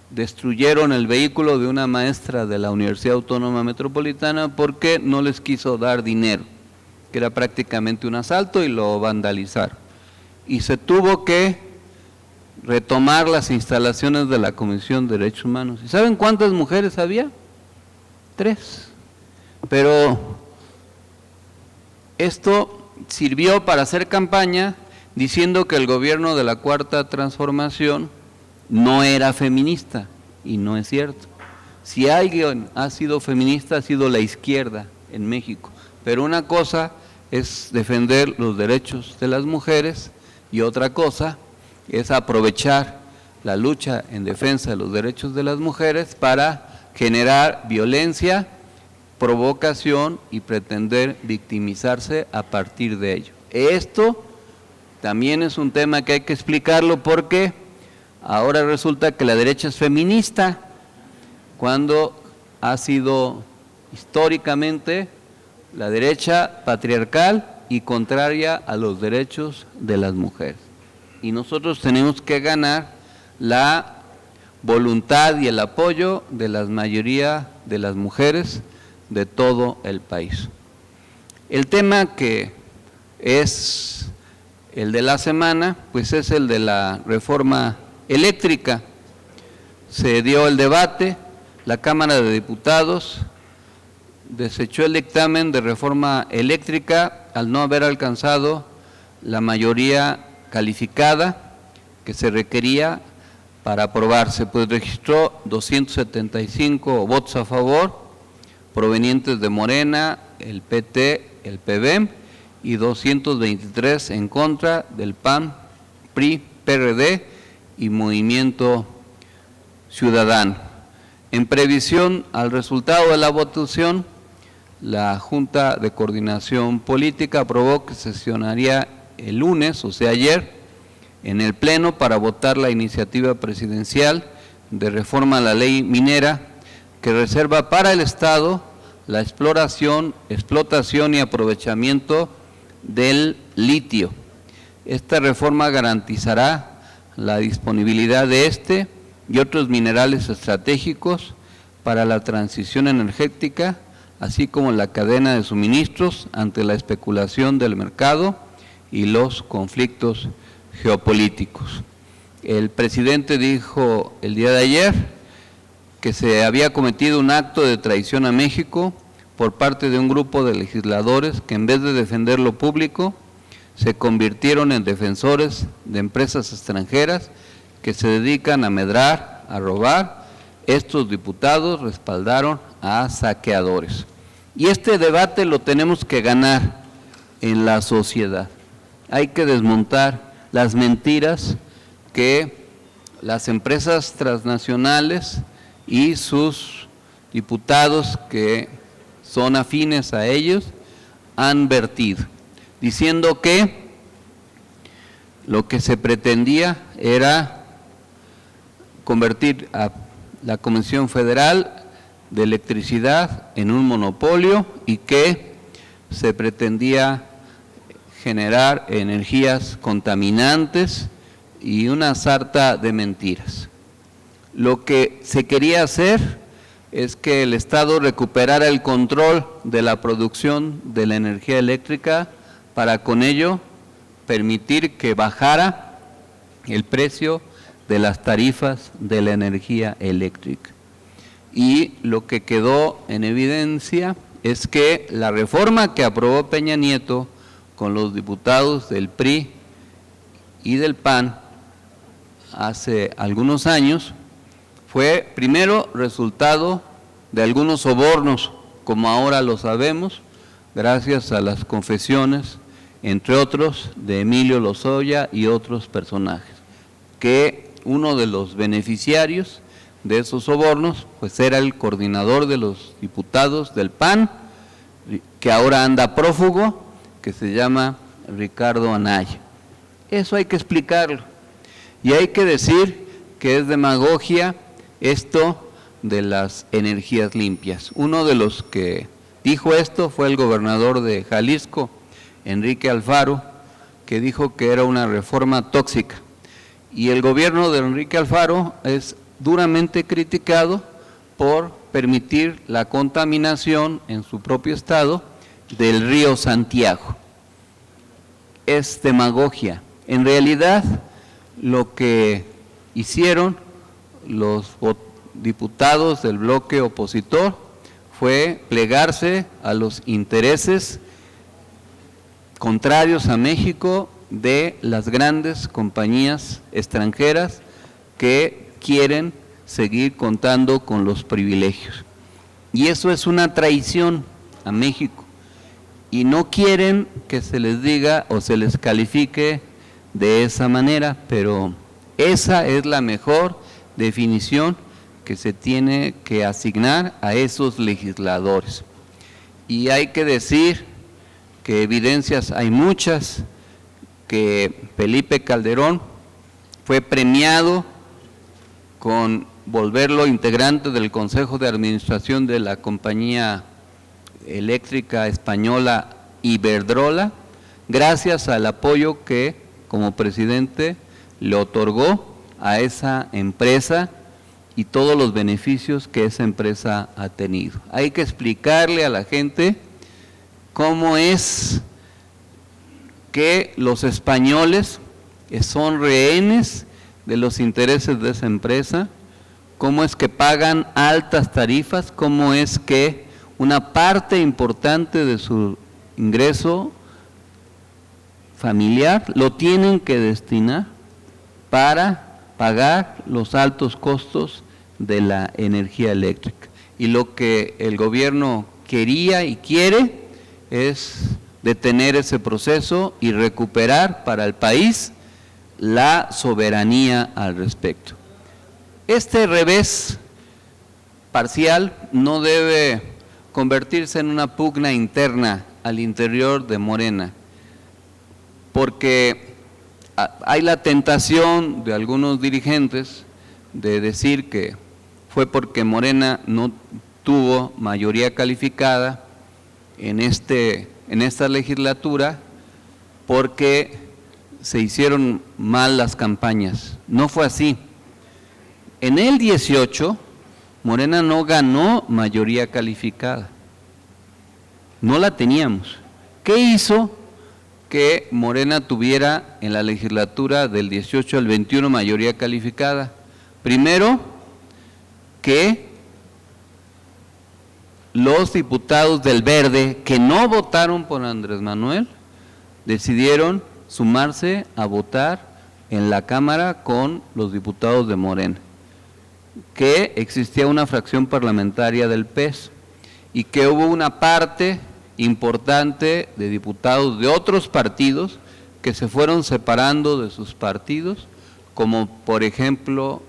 destruyeron el vehículo de una maestra de la Universidad Autónoma Metropolitana porque no les quiso dar dinero, que era prácticamente un asalto, y lo vandalizaron. Y se tuvo que retomar las instalaciones de la Comisión de Derechos Humanos. ¿Y saben cuántas mujeres había? 3. Pero esto sirvió para hacer campaña diciendo que el gobierno de la Cuarta Transformación no era feminista, y no es cierto. Si alguien ha sido feminista, ha sido la izquierda en México, pero una cosa es defender los derechos de las mujeres y otra cosa es aprovechar la lucha en defensa de los derechos de las mujeres para generar violencia, provocación y pretender victimizarse a partir de ello. Esto también es un tema que hay que explicarlo, porque ahora resulta que la derecha es feminista, cuando ha sido históricamente la derecha patriarcal y contraria a los derechos de las mujeres. Y nosotros tenemos que ganar la voluntad y el apoyo de la mayoría de las mujeres de todo el país. El tema que es el de la semana, pues es el de la reforma eléctrica. Se dio el debate, la Cámara de Diputados desechó el dictamen de reforma eléctrica al no haber alcanzado la mayoría calificada que se requería para aprobarse, pues registró 275 votos a favor, provenientes de Morena, el PT, el PBM, y 223 en contra del PAN, PRI, PRD y Movimiento Ciudadano. En previsión al resultado de la votación, la Junta de Coordinación Política aprobó que sesionaría el lunes, o sea ayer, en el Pleno para votar la iniciativa presidencial de reforma a la ley minera que reserva para el Estado la exploración, explotación y aprovechamiento del litio. Esta reforma garantizará la disponibilidad de este y otros minerales estratégicos para la transición energética, así como la cadena de suministros ante la especulación del mercado y los conflictos geopolíticos. El presidente dijo el día de ayer que se había cometido un acto de traición a México por parte de un grupo de legisladores que en vez de defender lo público, se convirtieron en defensores de empresas extranjeras que se dedican a medrar, a robar. Estos diputados respaldaron a saqueadores. Y este debate lo tenemos que ganar en la sociedad. Hay que desmontar las mentiras que las empresas transnacionales y sus diputados que son afines a ellos han vertido, diciendo que lo que se pretendía era convertir a la Comisión Federal de Electricidad en un monopolio y que se pretendía generar energías contaminantes y una sarta de mentiras. Lo que se quería hacer es que el Estado recuperara el control de la producción de la energía eléctrica para con ello permitir que bajara el precio de las tarifas de la energía eléctrica. Y lo que quedó en evidencia es que la reforma que aprobó Peña Nieto con los diputados del PRI y del PAN hace algunos años fue primero resultado de algunos sobornos, como ahora lo sabemos, gracias a las confesiones, entre otros, de Emilio Lozoya y otros personajes, que uno de los beneficiarios de esos sobornos pues era el coordinador de los diputados del PAN, que ahora anda prófugo, que se llama Ricardo Anaya. Eso hay que explicarlo. Y hay que decir que es demagogia esto de las energías limpias. Uno de los que dijo esto fue el gobernador de Jalisco, Enrique Alfaro, que dijo que era una reforma tóxica. Y el gobierno de Enrique Alfaro es duramente criticado por permitir la contaminación en su propio estado del río Santiago. Es demagogia. En realidad, lo que hicieron los diputados del bloque opositor fue plegarse a los intereses contrarios a México de las grandes compañías extranjeras que quieren seguir contando con los privilegios. Y eso es una traición a México. Y no quieren que se les diga o se les califique de esa manera, pero esa es la mejor definición que se tiene que asignar a esos legisladores. Y hay que decir que evidencias hay muchas, que Felipe Calderón fue premiado con volverlo integrante del Consejo de Administración de la compañía eléctrica española Iberdrola, gracias al apoyo que como presidente le otorgó a esa empresa y todos los beneficios que esa empresa ha tenido. Hay que explicarle a la gente cómo es que los españoles son rehenes de los intereses de esa empresa, cómo es que pagan altas tarifas, cómo es que una parte importante de su ingreso familiar lo tienen que destinar para pagar los altos costos de la energía eléctrica. Y lo que el gobierno quería y quiere es detener ese proceso y recuperar para el país la soberanía al respecto. Este revés parcial no debe convertirse en una pugna interna al interior de Morena, porque hay la tentación de algunos dirigentes de decir que fue porque Morena no tuvo mayoría calificada en esta legislatura porque se hicieron mal las campañas. No fue así. En el 18, Morena no ganó mayoría calificada. No la teníamos. ¿Qué hizo que Morena tuviera en la legislatura del 18 al 21 mayoría calificada? Primero, que los diputados del Verde que no votaron por Andrés Manuel decidieron sumarse a votar en la Cámara con los diputados de Morena, que existía una fracción parlamentaria del PES y que hubo una parte importante de diputados de otros partidos que se fueron separando de sus partidos, como por ejemplo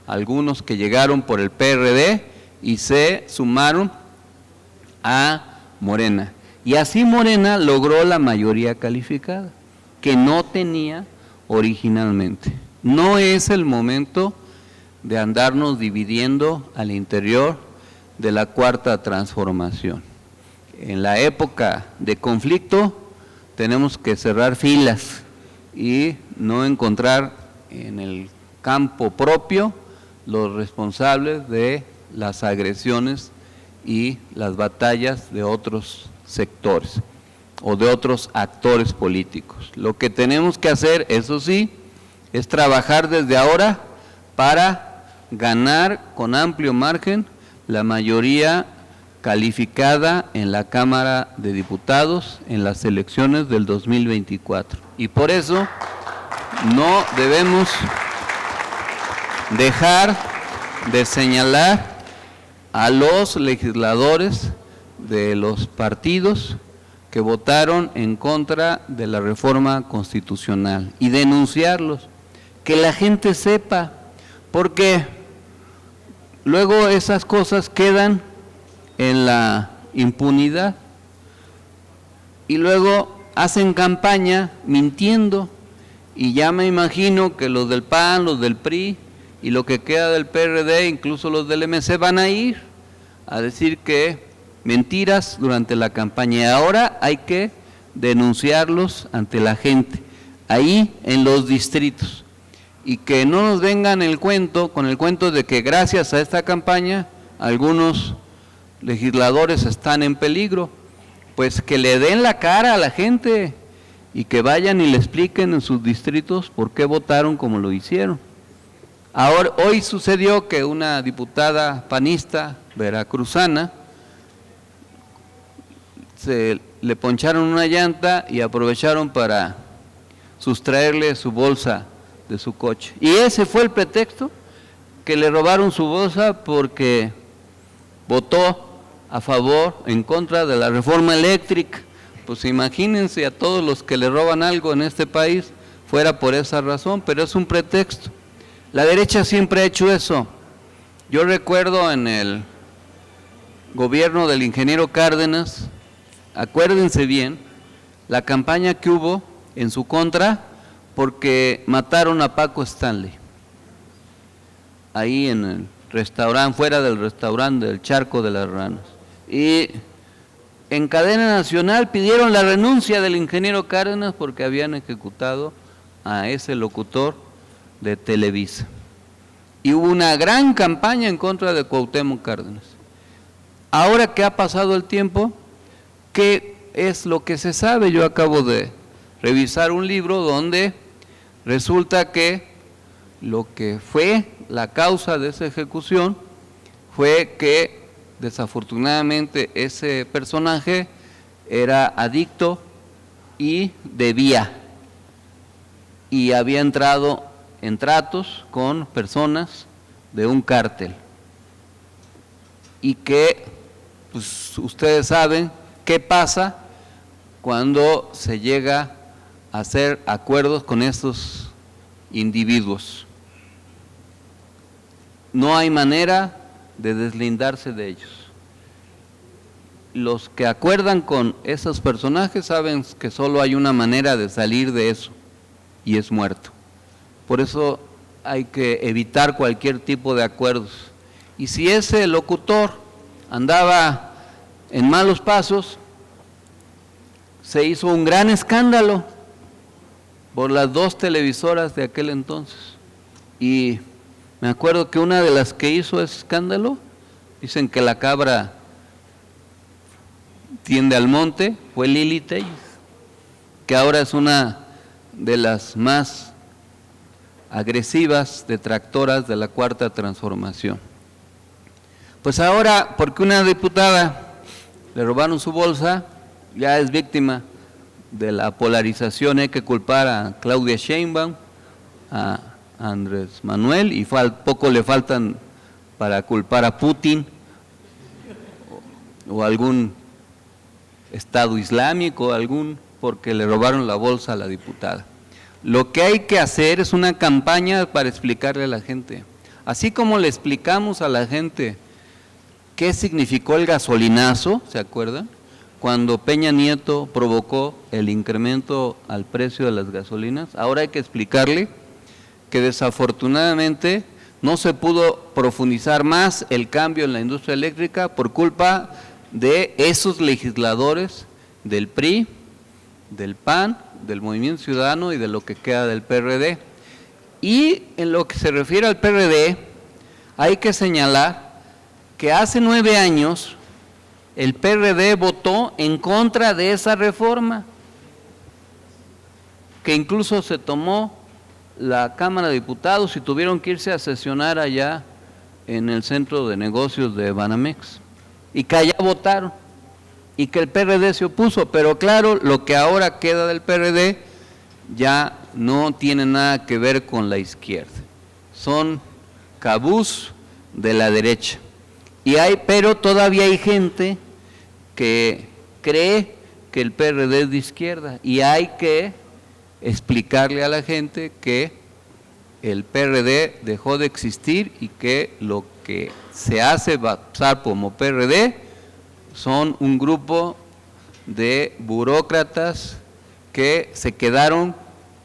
algunos que llegaron por el PRD y se sumaron a Morena. Y así Morena logró la mayoría calificada, que no tenía originalmente. No es el momento de andarnos dividiendo al interior de la Cuarta Transformación. En la época de conflicto tenemos que cerrar filas y no encontrar en el campo propio los responsables de las agresiones y las batallas de otros sectores o de otros actores políticos. Lo que tenemos que hacer, eso sí, es trabajar desde ahora para ganar con amplio margen la mayoría calificada en la Cámara de Diputados en las elecciones del 2024. Y por eso no debemos dejar de señalar a los legisladores de los partidos que votaron en contra de la reforma constitucional y denunciarlos, que la gente sepa, porque luego esas cosas quedan en la impunidad. Y luego hacen campaña mintiendo, y ya me imagino que los del PAN, los del PRI y lo que queda del PRD, incluso los del MC, van a ir a decir que mentiras durante la campaña, y ahora hay que denunciarlos ante la gente, ahí en los distritos, y que no nos vengan con el cuento de que gracias a esta campaña algunos legisladores están en peligro. Pues que le den la cara a la gente y que vayan y le expliquen en sus distritos por qué votaron como lo hicieron. Hoy sucedió que una diputada panista veracruzana le poncharon una llanta y aprovecharon para sustraerle su bolsa de su coche. Y ese fue el pretexto, que le robaron su bolsa porque votó a favor, en contra de la reforma eléctrica. Pues imagínense a todos los que le roban algo en este país, fuera por esa razón, pero es un pretexto. La derecha siempre ha hecho eso. Yo recuerdo en el gobierno del ingeniero Cárdenas, acuérdense bien, la campaña que hubo en su contra porque mataron a Paco Stanley, ahí en el restaurante, fuera del restaurante del Charco de las Ranas. Y en cadena nacional pidieron la renuncia del ingeniero Cárdenas porque habían ejecutado a ese locutor de Televisa. Y hubo una gran campaña en contra de Cuauhtémoc Cárdenas. Ahora que ha pasado el tiempo, ¿qué es lo que se sabe? Yo acabo de revisar un libro donde resulta que lo que fue la causa de esa ejecución fue que desafortunadamente ese personaje era adicto y debía, y había entrado en tratos con personas de un cártel, y que pues, ustedes saben qué pasa cuando se llega a hacer acuerdos con estos individuos. No hay manera de deslindarse de ellos. Los que acuerdan con esos personajes saben que solo hay una manera de salir de eso, y es muerto. Por eso hay que evitar cualquier tipo de acuerdos. Y si ese locutor andaba en malos pasos, se hizo un gran escándalo por las dos televisoras de aquel entonces. Y me acuerdo que una de las que hizo ese escándalo, dicen que la cabra tiende al monte, fue Lili Telles, que ahora es una de las más agresivas detractoras de la Cuarta Transformación. Pues ahora, porque una diputada le robaron su bolsa, ya es víctima de la polarización. Hay que culpar a Claudia Sheinbaum, a Andrés Manuel, y poco le faltan para culpar a Putin o algún Estado Islámico, porque le robaron la bolsa a la diputada. Lo que hay que hacer es una campaña para explicarle a la gente, así como le explicamos a la gente qué significó el gasolinazo, ¿se acuerdan? Cuando Peña Nieto provocó el incremento al precio de las gasolinas. Ahora hay que explicarle que desafortunadamente no se pudo profundizar más el cambio en la industria eléctrica por culpa de esos legisladores del PRI, del PAN, del Movimiento Ciudadano y de lo que queda del PRD. Y en lo que se refiere al PRD, hay que señalar que hace 9 años el PRD votó en contra de esa reforma, que incluso se tomó la Cámara de Diputados y tuvieron que irse a sesionar allá en el centro de negocios de Banamex, y que allá votaron, y que el PRD se opuso. Pero claro, lo que ahora queda del PRD ya no tiene nada que ver con la izquierda, son cabús de la derecha. Pero todavía hay gente que cree que el PRD es de izquierda, y hay que explicarle a la gente que el PRD dejó de existir y que lo que se hace pasar como PRD son un grupo de burócratas que se quedaron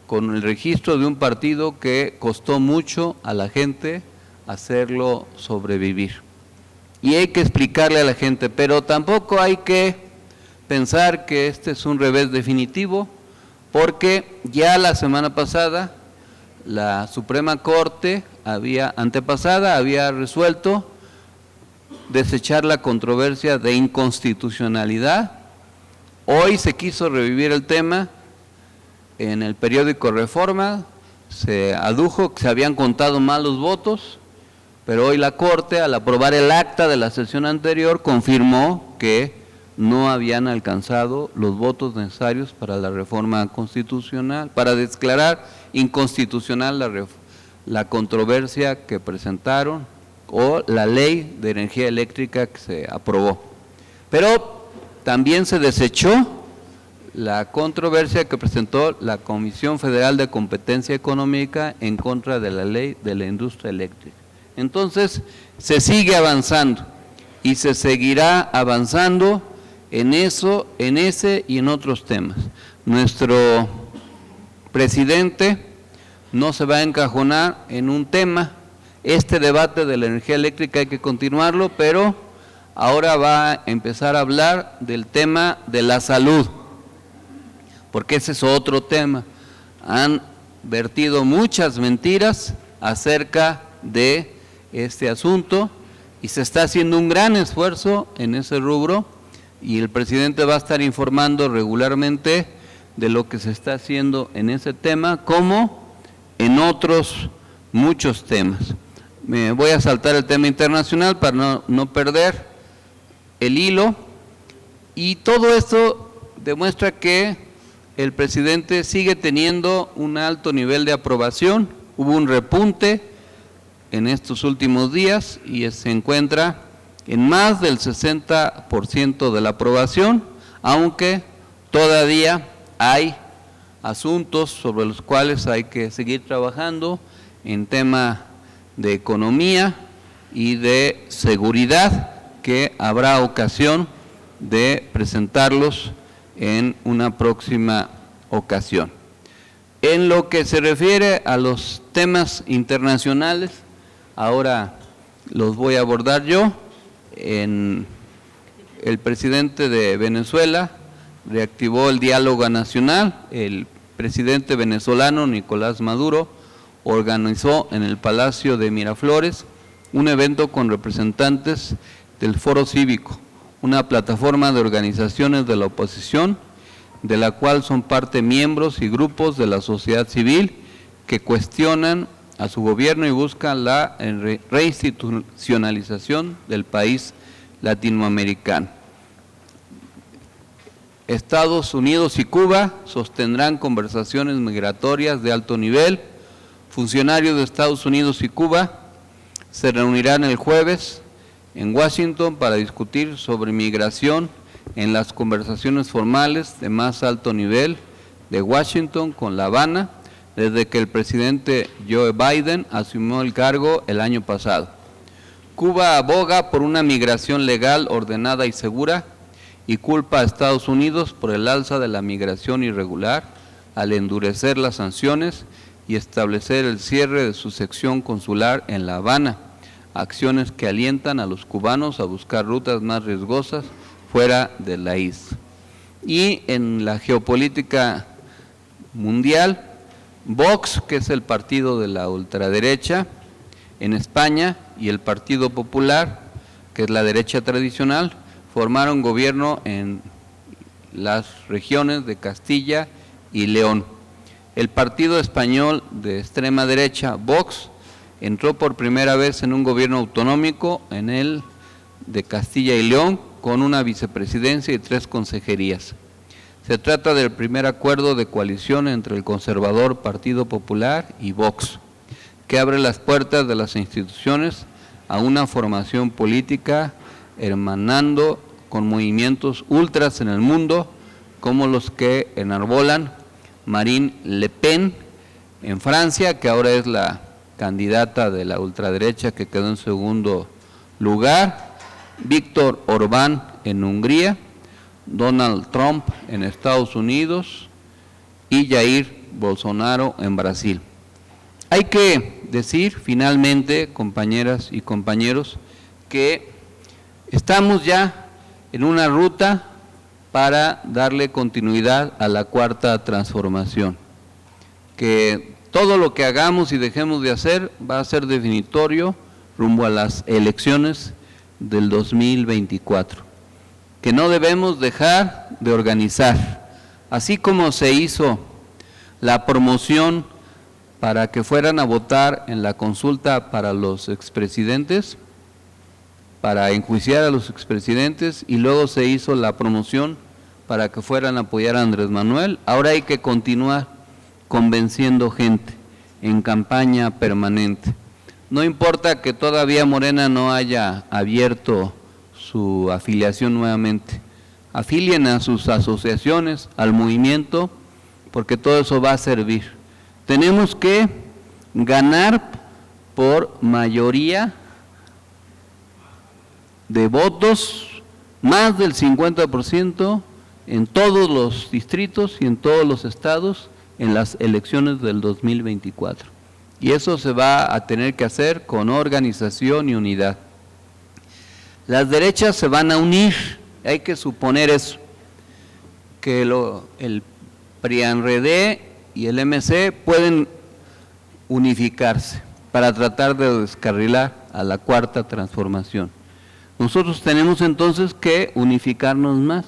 con el registro de un partido que costó mucho a la gente hacerlo sobrevivir. Y hay que explicarle a la gente, pero tampoco hay que pensar que este es un revés definitivo, porque ya la semana pasada la Suprema Corte antepasada había resuelto desechar la controversia de inconstitucionalidad. Hoy se quiso revivir el tema en el periódico Reforma, se adujo que se habían contado mal los votos, pero hoy la Corte, al aprobar el acta de la sesión anterior, confirmó que no habían alcanzado los votos necesarios para la reforma constitucional, para declarar inconstitucional la controversia que presentaron o la ley de energía eléctrica que se aprobó. Pero también se desechó la controversia que presentó la Comisión Federal de Competencia Económica en contra de la ley de la industria eléctrica. Entonces, se sigue avanzando y se seguirá avanzando en eso, en ese y en otros temas. Nuestro presidente no se va a encajonar en un tema. Este debate de la energía eléctrica hay que continuarlo, pero ahora va a empezar a hablar del tema de la salud, porque ese es otro tema. Han vertido muchas mentiras acerca de este asunto y se está haciendo un gran esfuerzo en ese rubro y el presidente va a estar informando regularmente de lo que se está haciendo en ese tema como en otros muchos temas. Me voy a saltar el tema internacional para no perder el hilo, y todo esto demuestra que el presidente sigue teniendo un alto nivel de aprobación. Hubo un repunte en estos últimos días y se encuentra en más del 60% de la aprobación, aunque todavía hay asuntos sobre los cuales hay que seguir trabajando en tema de economía y de seguridad, que habrá ocasión de presentarlos en una próxima ocasión. En lo que se refiere a los temas internacionales, ahora los voy a abordar yo. El presidente de Venezuela reactivó el diálogo nacional. El presidente venezolano Nicolás Maduro organizó en el Palacio de Miraflores un evento con representantes del Foro Cívico, una plataforma de organizaciones de la oposición, de la cual son parte miembros y grupos de la sociedad civil que cuestionan a su gobierno y buscan la reinstitucionalización del país latinoamericano. Estados Unidos y Cuba sostendrán conversaciones migratorias de alto nivel. Funcionarios de Estados Unidos y Cuba se reunirán el jueves en Washington para discutir sobre migración en las conversaciones formales de más alto nivel de Washington con La Habana, desde que el presidente Joe Biden asumió el cargo el año pasado. Cuba aboga por una migración legal, ordenada y segura y culpa a Estados Unidos por el alza de la migración irregular al endurecer las sanciones y establecer el cierre de su sección consular en La Habana, acciones que alientan a los cubanos a buscar rutas más riesgosas fuera de la isla. Y en la geopolítica mundial, Vox, que es el partido de la ultraderecha en España, y el Partido Popular, que es la derecha tradicional, formaron gobierno en las regiones de Castilla y León. El partido español de extrema derecha, Vox, entró por primera vez en un gobierno autonómico en el de Castilla y León, con una vicepresidencia y 3 consejerías. Se trata del primer acuerdo de coalición entre el conservador Partido Popular y Vox, que abre las puertas de las instituciones a una formación política hermanando con movimientos ultras en el mundo, como los que enarbolan Marine Le Pen en Francia, que ahora es la candidata de la ultraderecha que quedó en segundo lugar, Víctor Orbán en Hungría, Donald Trump en Estados Unidos y Jair Bolsonaro en Brasil. Hay que decir finalmente, compañeras y compañeros, que estamos ya en una ruta para darle continuidad a la cuarta transformación, que todo lo que hagamos y dejemos de hacer va a ser definitorio rumbo a las elecciones del 2024, que no debemos dejar de organizar, así como se hizo la promoción para que fueran a votar en la consulta para los expresidentes, para enjuiciar a los expresidentes, y luego se hizo la promoción para que fueran a apoyar a Andrés Manuel. Ahora hay que continuar convenciendo gente en campaña permanente. No importa que todavía Morena no haya abierto su afiliación nuevamente. Afilien a sus asociaciones, al movimiento, porque todo eso va a servir. Tenemos que ganar por mayoría de votos, más del 50% en todos los distritos y en todos los estados en las elecciones del 2024. Y eso se va a tener que hacer con organización y unidad. Las derechas se van a unir, hay que suponer eso, que el PRIAN-RD y el MC pueden unificarse para tratar de descarrilar a la cuarta transformación. Nosotros tenemos entonces que unificarnos más,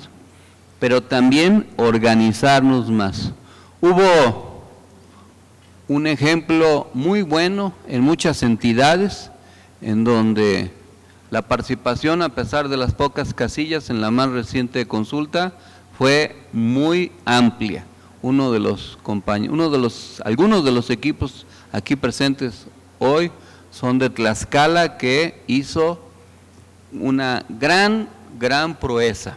pero también organizarnos más. Hubo un ejemplo muy bueno en muchas entidades en donde la participación, a pesar de las pocas casillas en la más reciente consulta, fue muy amplia. Algunos de los equipos aquí presentes hoy son de Tlaxcala, que hizo una gran proeza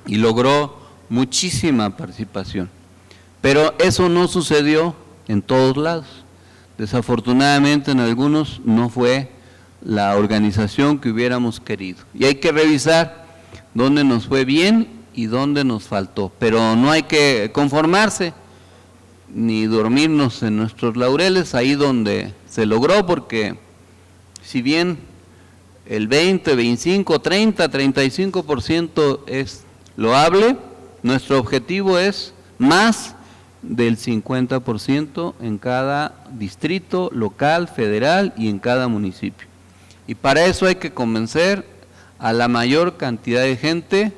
y logró muchísima participación. Pero eso no sucedió en todos lados. Desafortunadamente en algunos no fue la organización que hubiéramos querido. Y hay que revisar dónde nos fue bien y dónde nos faltó. Pero no hay que conformarse ni dormirnos en nuestros laureles ahí donde se logró, porque si bien el 20, 25, 30, 35% es loable, nuestro objetivo es más del 50% en cada distrito, local, federal y en cada municipio. Y para eso hay que convencer a la mayor cantidad de gente,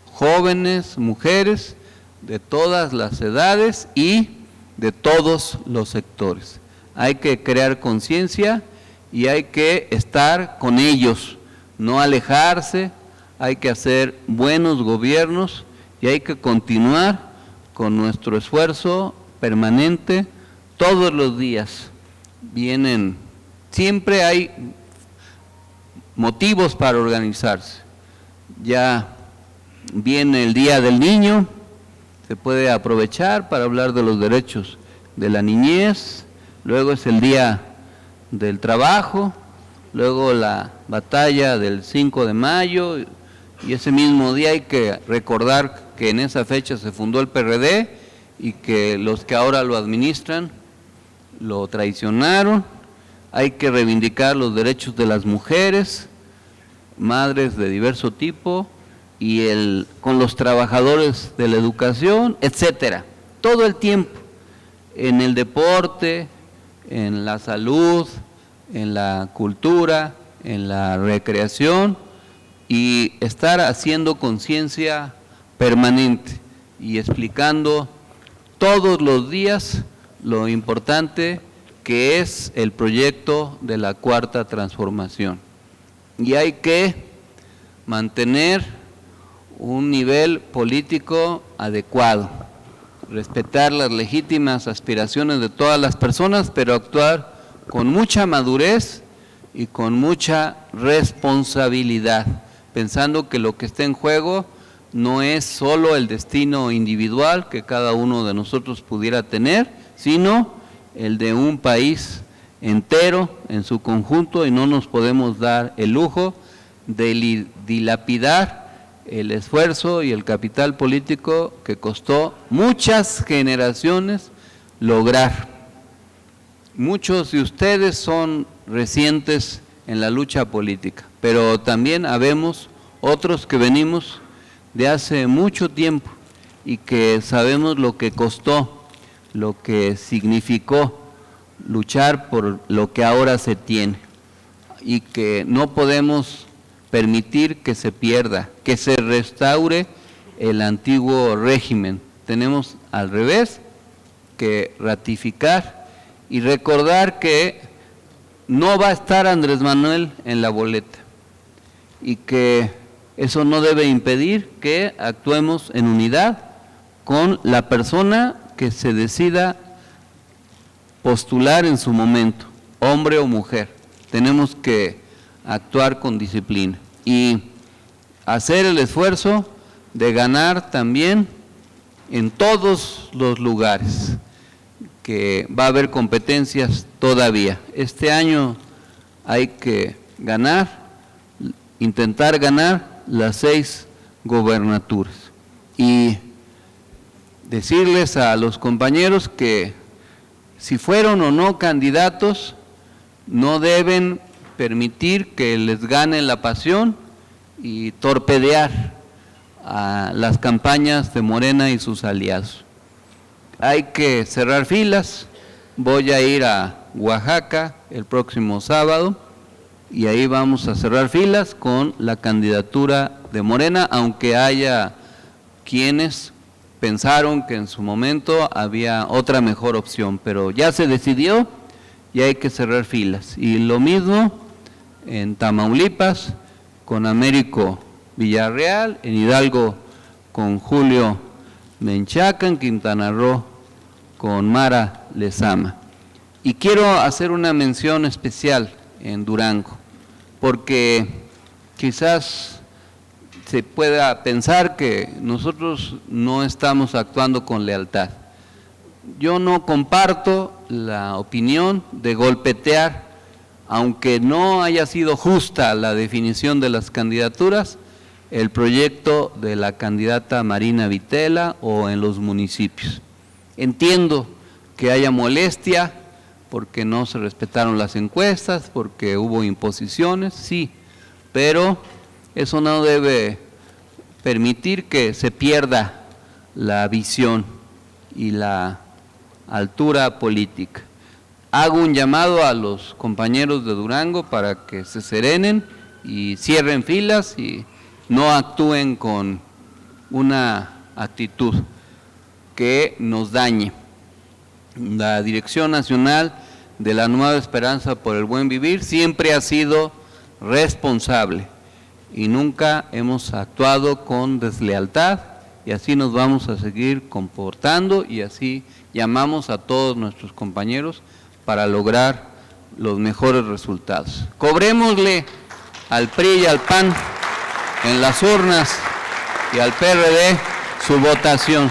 jóvenes, mujeres, de todas las edades y de todos los sectores. Hay que crear conciencia y hay que estar con ellos, no alejarse, hay que hacer buenos gobiernos y hay que continuar con nuestro esfuerzo permanente todos los días. Siempre hay motivos para organizarse. Ya viene el Día del Niño, se puede aprovechar para hablar de los derechos de la niñez, luego es el Día del Trabajo, luego la batalla del 5 de mayo, y ese mismo día hay que recordar que en esa fecha se fundó el PRD y que los que ahora lo administran lo traicionaron. Hay que reivindicar los derechos de las mujeres, madres de diverso tipo, y con los trabajadores de la educación, etcétera. Todo el tiempo, en el deporte, en la salud, en la cultura, en la recreación, y estar haciendo conciencia permanente y explicando todos los días lo importante que es el proyecto de la cuarta transformación. Y hay que mantener un nivel político adecuado, respetar las legítimas aspiraciones de todas las personas, pero actuar con mucha madurez y con mucha responsabilidad, pensando que lo que está en juego no es solo el destino individual que cada uno de nosotros pudiera tener, sino el de un país entero en su conjunto, y no nos podemos dar el lujo de dilapidar el esfuerzo y el capital político que costó muchas generaciones lograr. Muchos de ustedes son recientes en la lucha política, pero también habemos otros que venimos de hace mucho tiempo y que sabemos lo que costó, lo que significó luchar por lo que ahora se tiene y que no podemos permitir que se pierda, que se restaure el antiguo régimen. Tenemos al revés que ratificar y recordar que no va a estar Andrés Manuel en la boleta y que eso no debe impedir que actuemos en unidad con la persona que se decida postular en su momento, hombre o mujer. Tenemos que actuar con disciplina y hacer el esfuerzo de ganar también en todos los lugares, que va a haber competencias todavía. Este año hay que ganar, intentar ganar las 6 gobernaturas y decirles a los compañeros que si fueron o no candidatos, no deben permitir que les gane la pasión y torpedear a las campañas de Morena y sus aliados. Hay que cerrar filas. Voy a ir a Oaxaca el próximo sábado y ahí vamos a cerrar filas con la candidatura de Morena, aunque haya quienes pensaron que en su momento había otra mejor opción, pero ya se decidió y hay que cerrar filas. Y lo mismo en Tamaulipas con Américo Villarreal, en Hidalgo con Julio Menchaca, en Quintana Roo con Mara Lezama. Y quiero hacer una mención especial en Durango, porque quizás se pueda pensar que nosotros no estamos actuando con lealtad. Yo no comparto la opinión de golpetear, aunque no haya sido justa la definición de las candidaturas, el proyecto de la candidata Marina Vitela o en los municipios. Entiendo que haya molestia porque no se respetaron las encuestas, porque hubo imposiciones, sí, pero eso no debe permitir que se pierda la visión y la altura política. Hago un llamado a los compañeros de Durango para que se serenen y cierren filas y no actúen con una actitud que nos dañe. La Dirección Nacional de la Nueva Esperanza por el Buen Vivir siempre ha sido responsable y nunca hemos actuado con deslealtad y así nos vamos a seguir comportando y así llamamos a todos nuestros compañeros para lograr los mejores resultados. Cobrémosle al PRI y al PAN en las urnas y al PRD su votación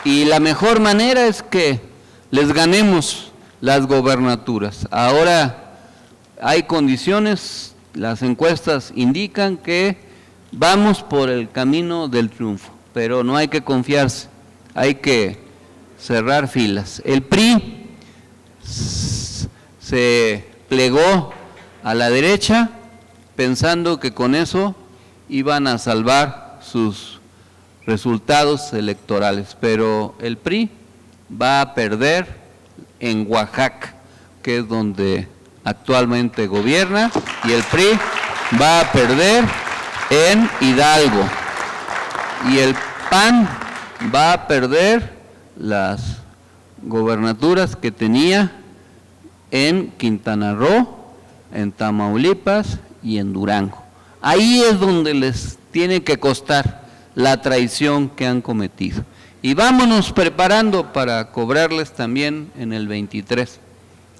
y la mejor manera es que les ganemos las gobernaturas. Ahora hay condiciones, las encuestas indican que vamos por el camino del triunfo, pero no hay que confiarse, hay que cerrar filas. El PRI se plegó a la derecha pensando que con eso iban a salvar sus resultados electorales, pero el PRI va a perder en Oaxaca, que es donde actualmente gobierna, y el PRI va a perder en Hidalgo, y el PAN va a perder las gobernaturas que tenía en Quintana Roo, en Tamaulipas y en Durango. Ahí es donde les tiene que costar la traición que han cometido. Y vámonos preparando para cobrarles también en el 23,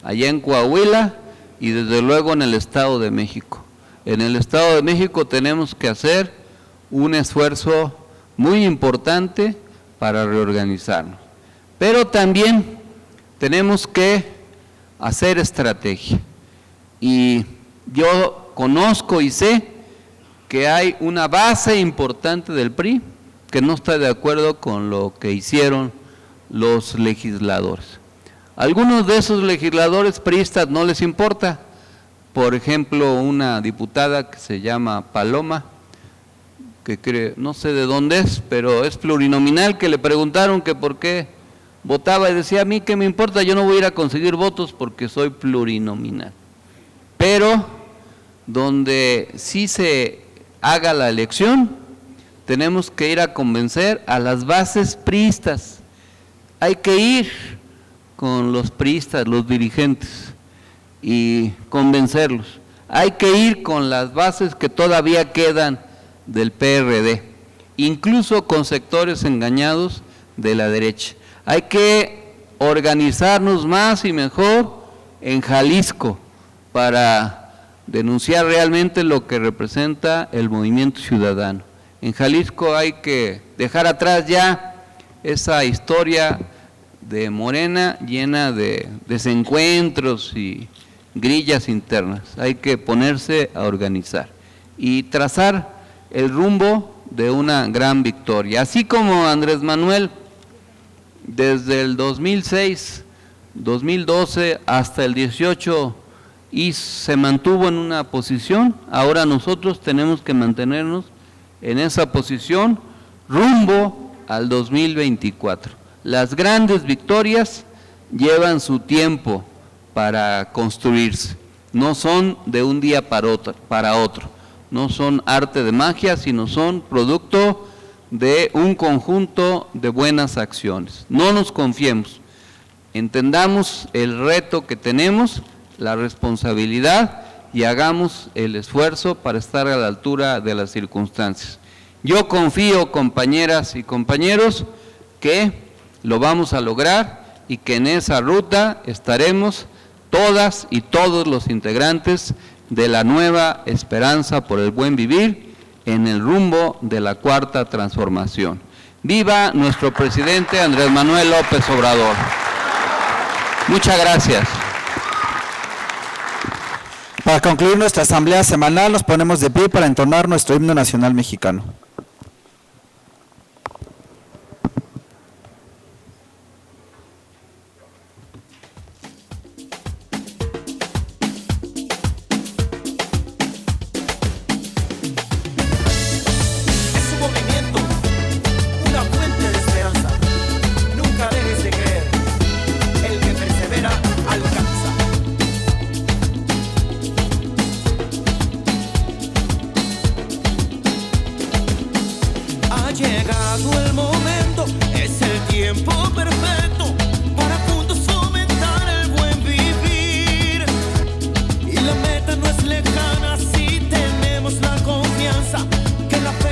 allá en Coahuila y desde luego en el Estado de México. En el Estado de México tenemos que hacer un esfuerzo muy importante para reorganizarnos. Pero también tenemos que hacer estrategia. Y yo conozco y sé que hay una base importante del PRI que no está de acuerdo con lo que hicieron los legisladores. Algunos de esos legisladores priistas no les importa. Por ejemplo, una diputada que se llama Paloma, que no sé de dónde es, pero es plurinominal, que le preguntaron que por qué votaba y decía, a mí qué me importa, yo no voy a ir a conseguir votos porque soy plurinominal. Pero donde sí se haga la elección, tenemos que ir a convencer a las bases priistas. Hay que ir con los priistas, los dirigentes, y convencerlos. Hay que ir con las bases que todavía quedan del PRD, incluso con sectores engañados de la derecha. Hay que organizarnos más y mejor en Jalisco para denunciar realmente lo que representa el movimiento ciudadano. En Jalisco hay que dejar atrás ya esa historia de Morena llena de desencuentros y grillas internas. Hay que ponerse a organizar y trazar el rumbo de una gran victoria. Así como Andrés Manuel, desde el 2006, 2012 hasta el 18 y se mantuvo en una posición, ahora nosotros tenemos que mantenernos en esa posición rumbo al 2024. Las grandes victorias llevan su tiempo para construirse, no son de un día para otro, no son arte de magia, sino son producto de un conjunto de buenas acciones. No nos confiemos, entendamos el reto que tenemos, la responsabilidad y hagamos el esfuerzo para estar a la altura de las circunstancias. Yo confío, compañeras y compañeros, que lo vamos a lograr y que en esa ruta estaremos todas y todos los integrantes de la Nueva Esperanza por el Buen Vivir en el rumbo de la Cuarta Transformación. ¡Viva nuestro presidente Andrés Manuel López Obrador! Muchas gracias. Para concluir nuestra asamblea semanal, nos ponemos de pie para entonar nuestro himno nacional mexicano. Ha llegado el momento, es el tiempo perfecto para juntos fomentar el buen vivir. Y la meta no es lejana si tenemos la confianza que la fe